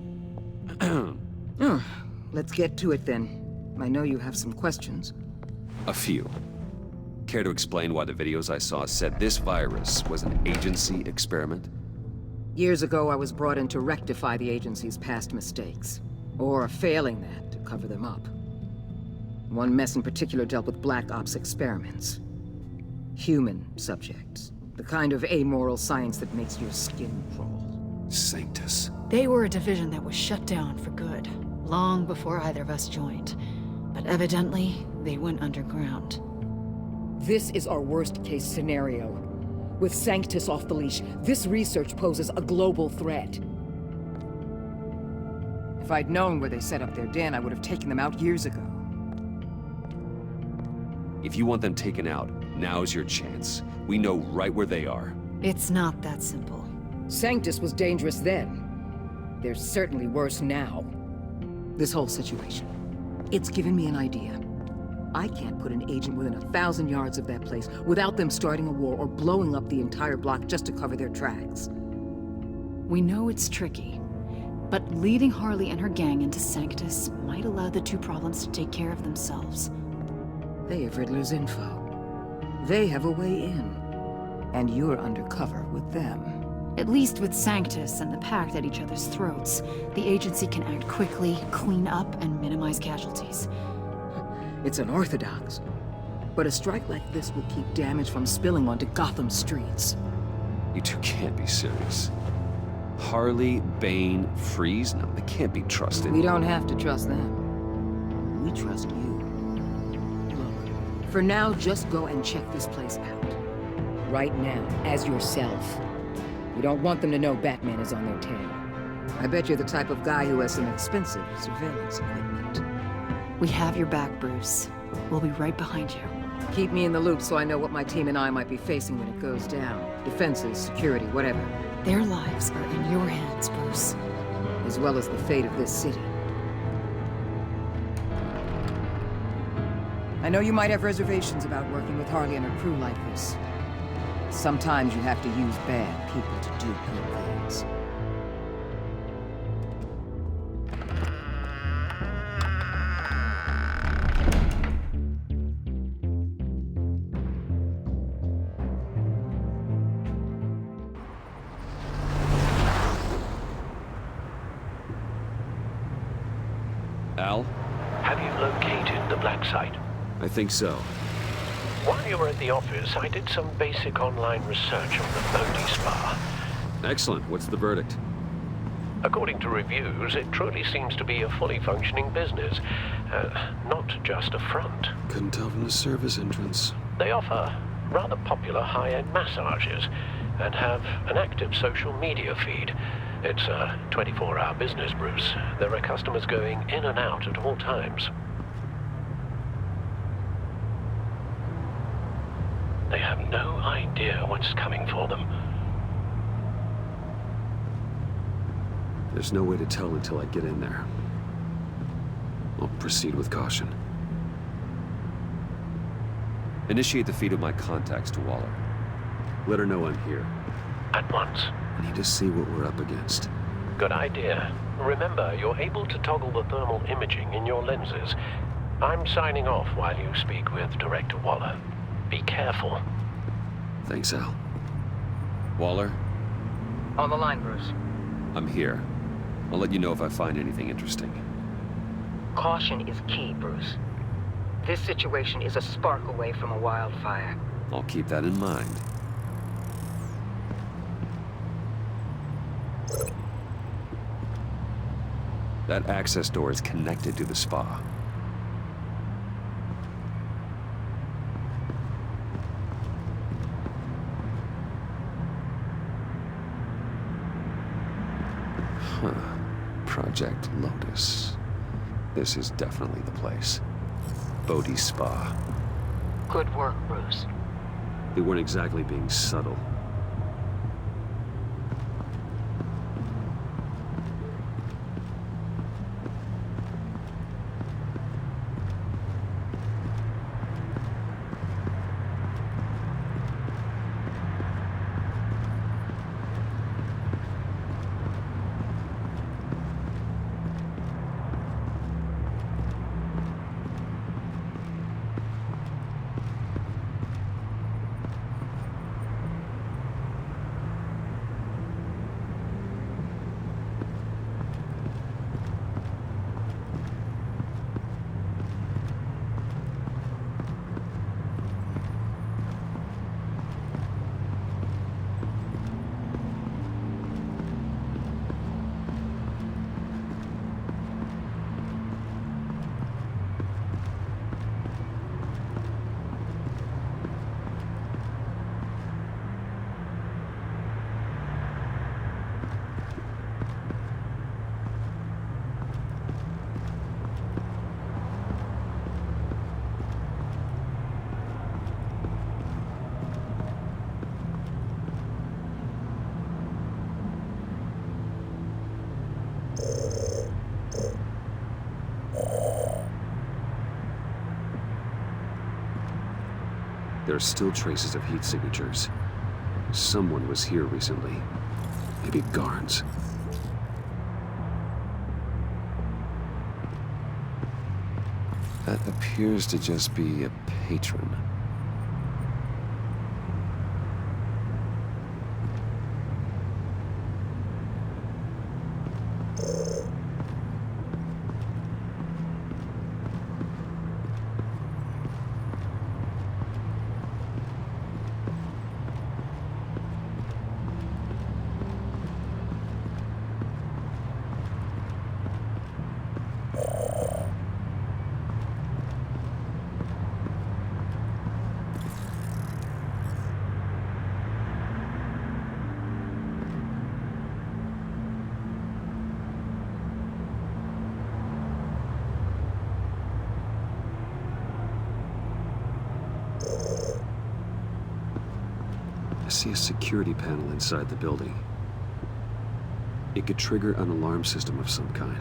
Let's get to it then. I know you have some questions. A few. Care to explain why the videos I saw said this virus was an agency experiment? Years ago, I was brought in to rectify the agency's past mistakes. Or failing that, to cover them up. One mess in particular dealt with Black Ops experiments. Human subjects. The kind of amoral science that makes your skin crawl. Sanctus. They were a division that was shut down for good, long before either of us joined. But evidently, they went underground. This is our worst-case scenario. With Sanctus off the leash, this research poses a global threat. If I'd known where they set up their den, I would have taken them out years ago. If you want them taken out, now's your chance. We know right where they are. It's not that simple. Sanctus was dangerous then. They're certainly worse now. This whole situation, it's given me an idea. I can't put an agent within 1,000 yards of that place without them starting a war or blowing up the entire block just to cover their tracks. We know it's tricky, but leading Harley and her gang into Sanctus might allow the two problems to take care of themselves. They have Riddler's info. They have a way in. And you're undercover with them. At least with Sanctus and the Pact at each other's throats, the agency can act quickly, clean up, and minimize casualties. It's unorthodox. But a strike like this will keep damage from spilling onto Gotham streets. You two can't be serious. Harley, Bane, Freeze? No, they can't be trusted. We don't have to trust them. We trust you. Look, for now, just go and check this place out. Right now, as yourself. We don't want them to know Batman is on their tail. I bet you're the type of guy who has some expensive surveillance equipment. We have your back, Bruce. We'll be right behind you. Keep me in the loop so I know what my team and I might be facing when it goes down. Defenses, security, whatever. Their lives are in your hands, Bruce. As well as the fate of this city. I know you might have reservations about working with Harley and her crew like this. Sometimes you have to use bad people to do good things. Al? Have you located the black site? I think so. While you were at the office, I did some basic online research on the Bodhi Spa. Excellent. What's the verdict? According to reviews, it truly seems to be a fully functioning business, not just a front. Couldn't tell from the service entrance. They offer rather popular high-end massages and have an active social media feed. It's a 24-hour business, Bruce. There are customers going in and out at all times. They have no idea what's coming for them. There's no way to tell until I get in there. I'll proceed with caution. Initiate the feed of my contacts to Waller. Let her know I'm here. At once. I need to see what we're up against. Good idea. Remember, you're able to toggle the thermal imaging in your lenses. I'm signing off while you speak with Director Waller. Be careful. Thanks, Al. Waller? On the line, Bruce. I'm here. I'll let you know if I find anything interesting. Caution is key, Bruce. This situation is a spark away from a wildfire. I'll keep that in mind. That access door is connected to the spa. Huh. Project Lotus. This is definitely the place. Bodhi Spa. Good work, Bruce. They weren't exactly being subtle. There are still traces of heat signatures. Someone was here recently. Maybe guards. That appears to just be a patron. see a security panel inside the building. It could trigger an alarm system of some kind.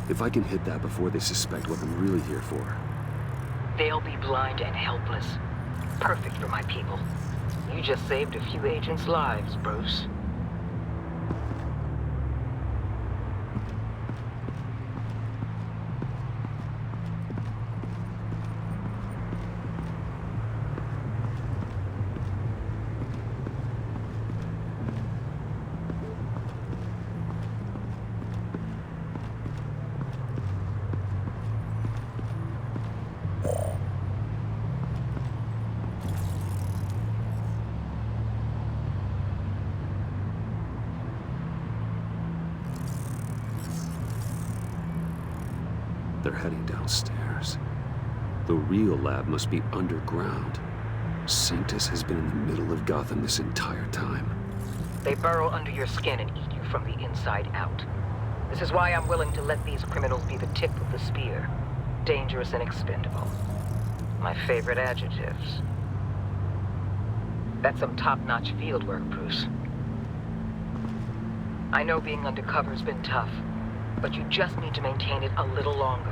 If I can hit that before they suspect what I'm really here for. They'll be blind and helpless. Perfect for my people. You just saved a few agents' lives, Bruce. They're heading downstairs. The real lab must be underground. Sanctus has been in the middle of Gotham this entire time. They burrow under your skin and eat you from the inside out. This is why I'm willing to let these criminals be the tip of the spear. Dangerous and expendable. My favorite adjectives. That's some top-notch field work, Bruce. I know being undercover's been tough, but you just need to maintain it a little longer.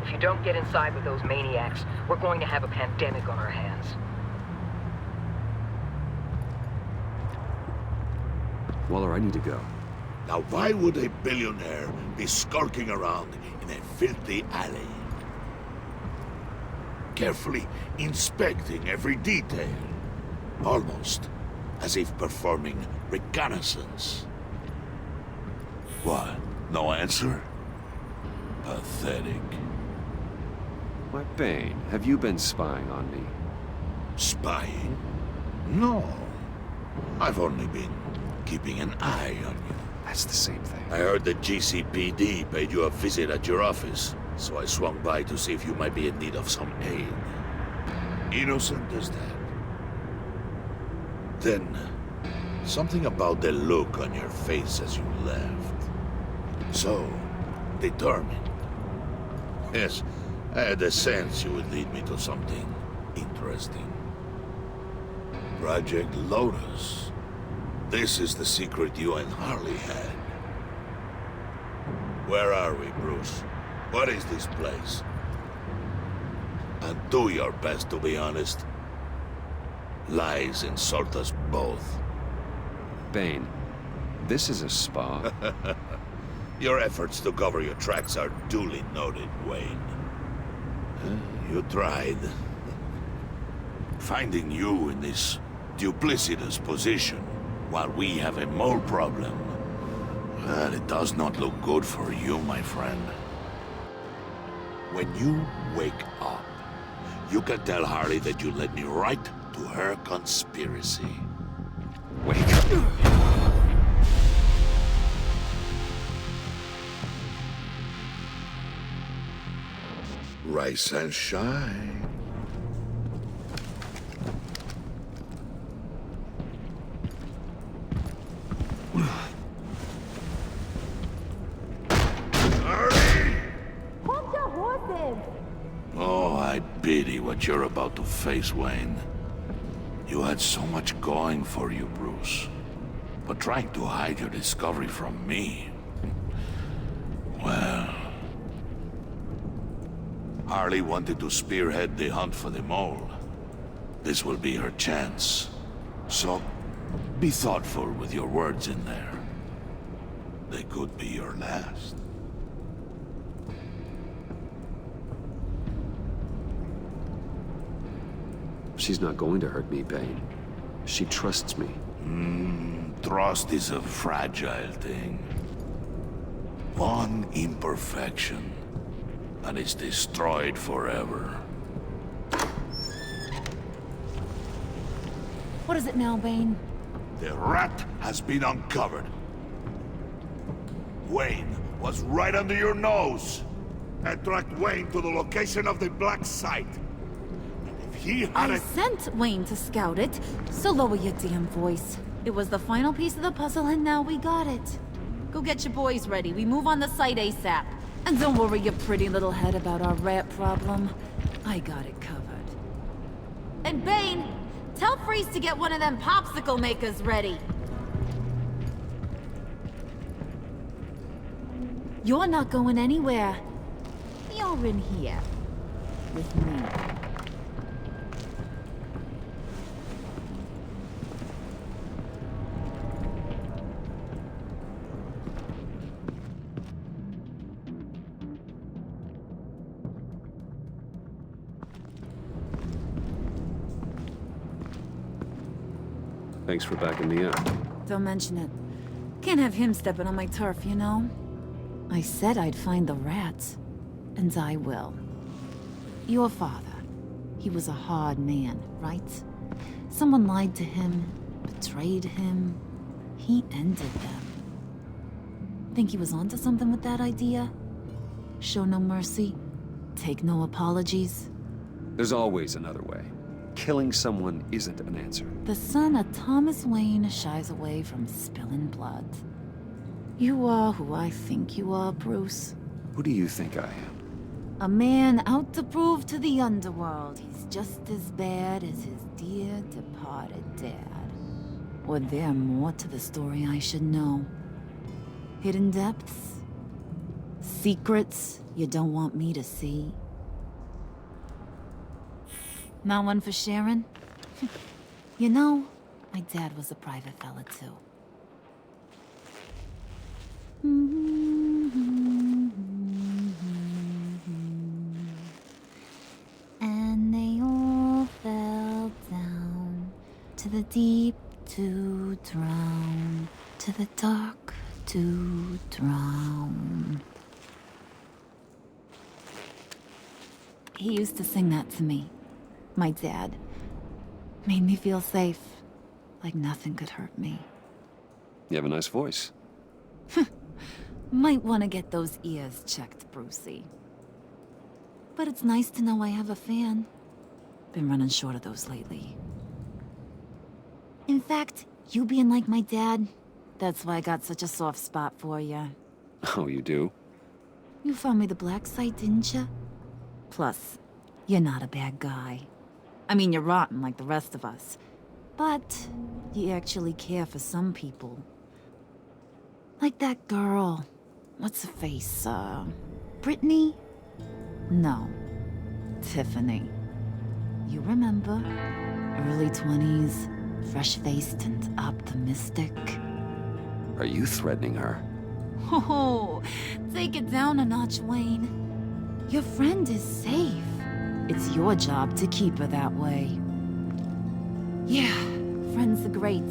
If you don't get inside with those maniacs, we're going to have a pandemic on our hands. Waller, I need to go. Now why would a billionaire be skulking around in a filthy alley? Carefully inspecting every detail. Almost as if performing reconnaissance. What? No answer? Pathetic. Why, Bane, have you been spying on me? Spying? No. I've only been keeping an eye on you. That's the same thing. I heard the GCPD paid you a visit at your office, so I swung by to see if you might be in need of some aid. Innocent as that. Then, something about the look on your face as you left. So, determined. Yes, I had a sense you would lead me to something interesting. Project Lotus. This is the secret you and Harley had. Where are we, Bruce? What is this place? And do your best to be honest. Lies insult us both. Bane, this is a spa. Your efforts to cover your tracks are duly noted, Wayne. You tried. Finding you in this duplicitous position while we have a mole problem. Well, it does not look good for you, my friend. When you wake up, you can tell Harley that you led me right to her conspiracy. Wake up. Rise and shine. Hold your horses! Oh, I pity what you're about to face, Wayne. You had so much going for you, Bruce. But trying to hide your discovery from me... Well... Harley wanted to spearhead the hunt for the mole. This will be her chance. So, be thoughtful with your words in there. They could be your last. She's not going to hurt me, Bane. She trusts me. Trust is a fragile thing. One imperfection, and it's destroyed forever. What is it now, Bane? The rat has been uncovered. Wayne was right under your nose. I tracked Wayne to the location of the black site. And if he had I sent Wayne to scout it, so lower your damn voice. It was the final piece of the puzzle, and now we got it. Go get your boys ready. We move on the site ASAP. And don't worry your pretty little head about our rat problem. I got it covered. And Bane, Tell Freeze to get one of them popsicle makers ready. You're not going anywhere. You're in here. With me. Thanks for backing me up. Don't mention it. Can't have him stepping on my turf, you know? I said I'd find the rats. And I will. Your father. He was a hard man, right? Someone lied to him, betrayed him. He ended them. Think he was onto something with that idea? Show no mercy? Take no apologies? There's always another way. Killing someone isn't an answer. The son of Thomas Wayne shies away from spilling blood. You are who I think you are, Bruce. Who do you think I am? A man out to prove to the underworld he's just as bad as his dear departed dad. Or there more to the story I should know. Hidden depths? Secrets you don't want me to see? Not one for Sharon? You know, my dad was a private fella too. And they all fell down to the deep to drown, to the dark to drown. He used to sing that to me. My dad. Made me feel safe. Like nothing could hurt me. You have a nice voice. Might want to get those ears checked, Brucey. But it's nice to know I have a fan. Been running short of those lately. In fact, you being like my dad, that's why I got such a soft spot for you. Oh, you do? You found me the black site, didn't you? Plus, you're not a bad guy. I mean, you're rotten like the rest of us. But you actually care for some people. Like that girl. What's her face? Brittany? No. Tiffany. You remember? Early 20s, fresh-faced and optimistic. Are you threatening her? Oh, take it down a notch, Wayne. Your friend is safe. It's your job to keep her that way. Yeah, friends are great.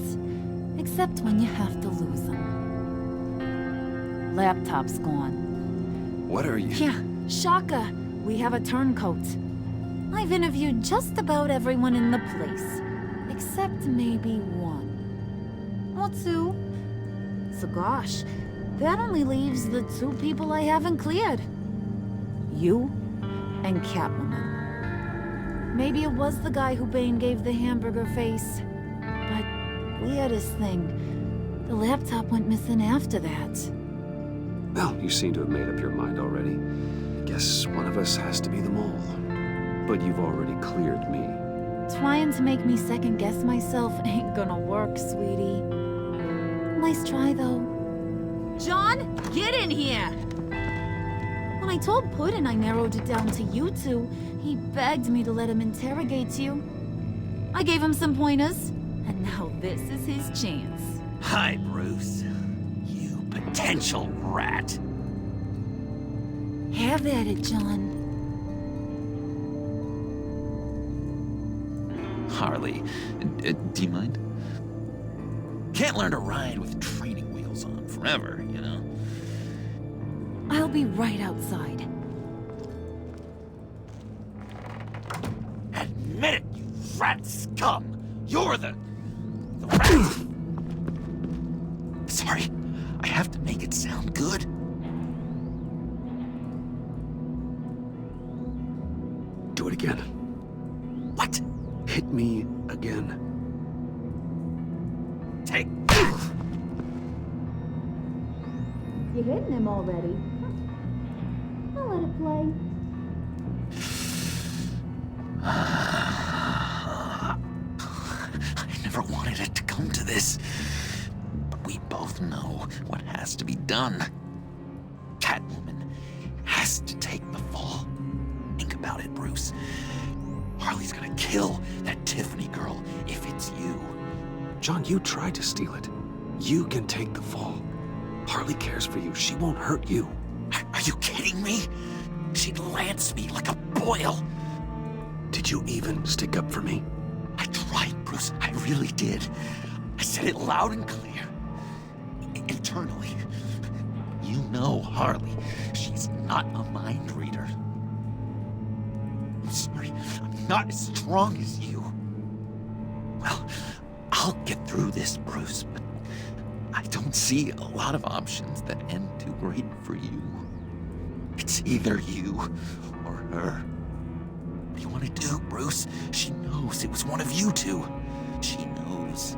Except when you have to lose them. Laptop's gone. What are you? Yeah, shocker. We have a turncoat. I've interviewed just about everyone in the place. Except maybe one. Or two. So gosh, that only leaves the two people I haven't cleared. You and Catwoman. Maybe it was the guy who Bane gave the hamburger face. But weirdest thing, the laptop went missing after that. Well, you seem to have made up your mind already. I guess one of us has to be the mole. But you've already cleared me. Trying to make me second-guess myself ain't gonna work, sweetie. Nice try, though. John, get in here! When I told Puddin' I narrowed it down to you two, he begged me to let him interrogate you. I gave him some pointers, and now this is his chance. Hi, Bruce. You potential rat. Have at it, John. Harley, do you mind? Can't learn to ride with training wheels on forever, you know? I'll be right outside. Admit it, you rat scum! You're the rat! Sorry, I have to make it sound good. Do it again. What? Hit me again. Take. You're hitting him already. I'll let it play. come to this. But we both know what has to be done. Catwoman has to take the fall. Think about it, Bruce. Harley's gonna kill that Tiffany girl if it's you. John, you tried to steal it. You can take the fall. Harley cares for you. She won't hurt you. Are you kidding me? She'd lance me like a boil. Did you even stick up for me? I tried, Bruce. I really did. I said it loud and clear. Internally. You know Harley. She's not a mind reader. I'm sorry. I'm not as strong as you. Well, I'll get through this, Bruce, but I don't see a lot of options that end too great for you. It's either you or her. What do you want to do, Bruce? She knows it was one of you two. She knows.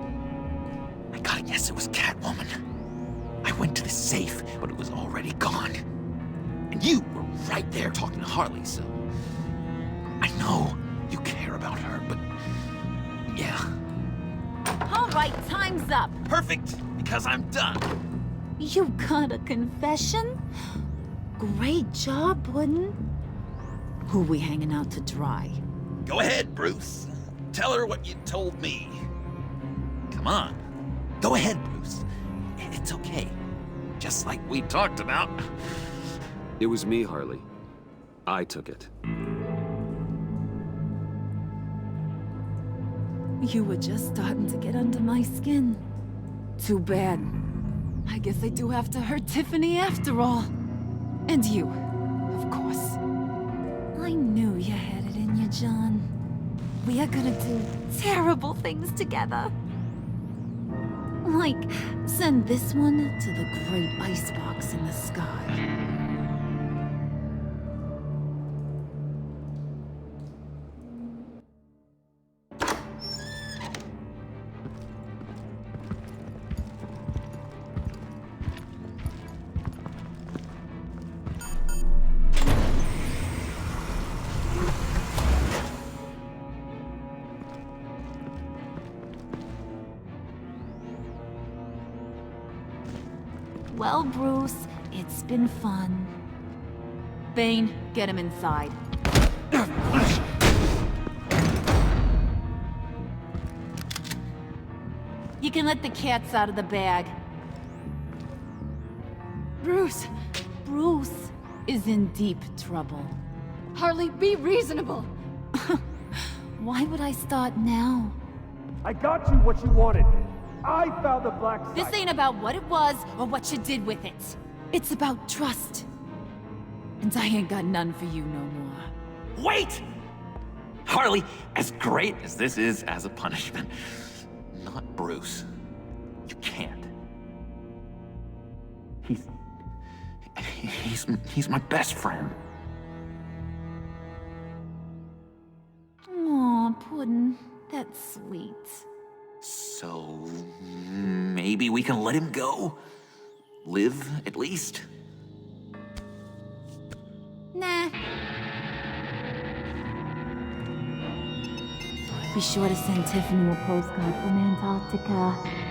I gotta guess it was Catwoman. I went to the safe, but it was already gone. And you were right there talking to Harley, so... I know you care about her, but... yeah. All right, time's up. Perfect, because I'm done. You got a confession? Great job, Puddin'. Who we hanging out to dry? Go ahead, Bruce. Tell her what you told me. Come on. Go ahead, Bruce. It's okay. Just like we talked about. It was me, Harley. I took it. You were just starting to get under my skin. Too bad. I guess I do have to hurt Tiffany after all. And you, of course. I knew you had it in you, John. We are gonna do terrible things together. Like, send this one to the great icebox in the sky. Well, Bruce, it's been fun. Bane, get him inside. You can let the cats out of the bag. Bruce! Bruce is in deep trouble. Harley, be reasonable! Why would I start now? I got you what you wanted. I found the black site. This ain't about what it was or what you did with it. It's about trust. And I ain't got none for you no more. Wait! Harley, as great as this is as a punishment, not Bruce. You can't. He's my best friend. Aw, Puddin', that's sweet. So, maybe we can let him go? Live, at least? Nah. Be sure to send Tiffany a postcard from Antarctica.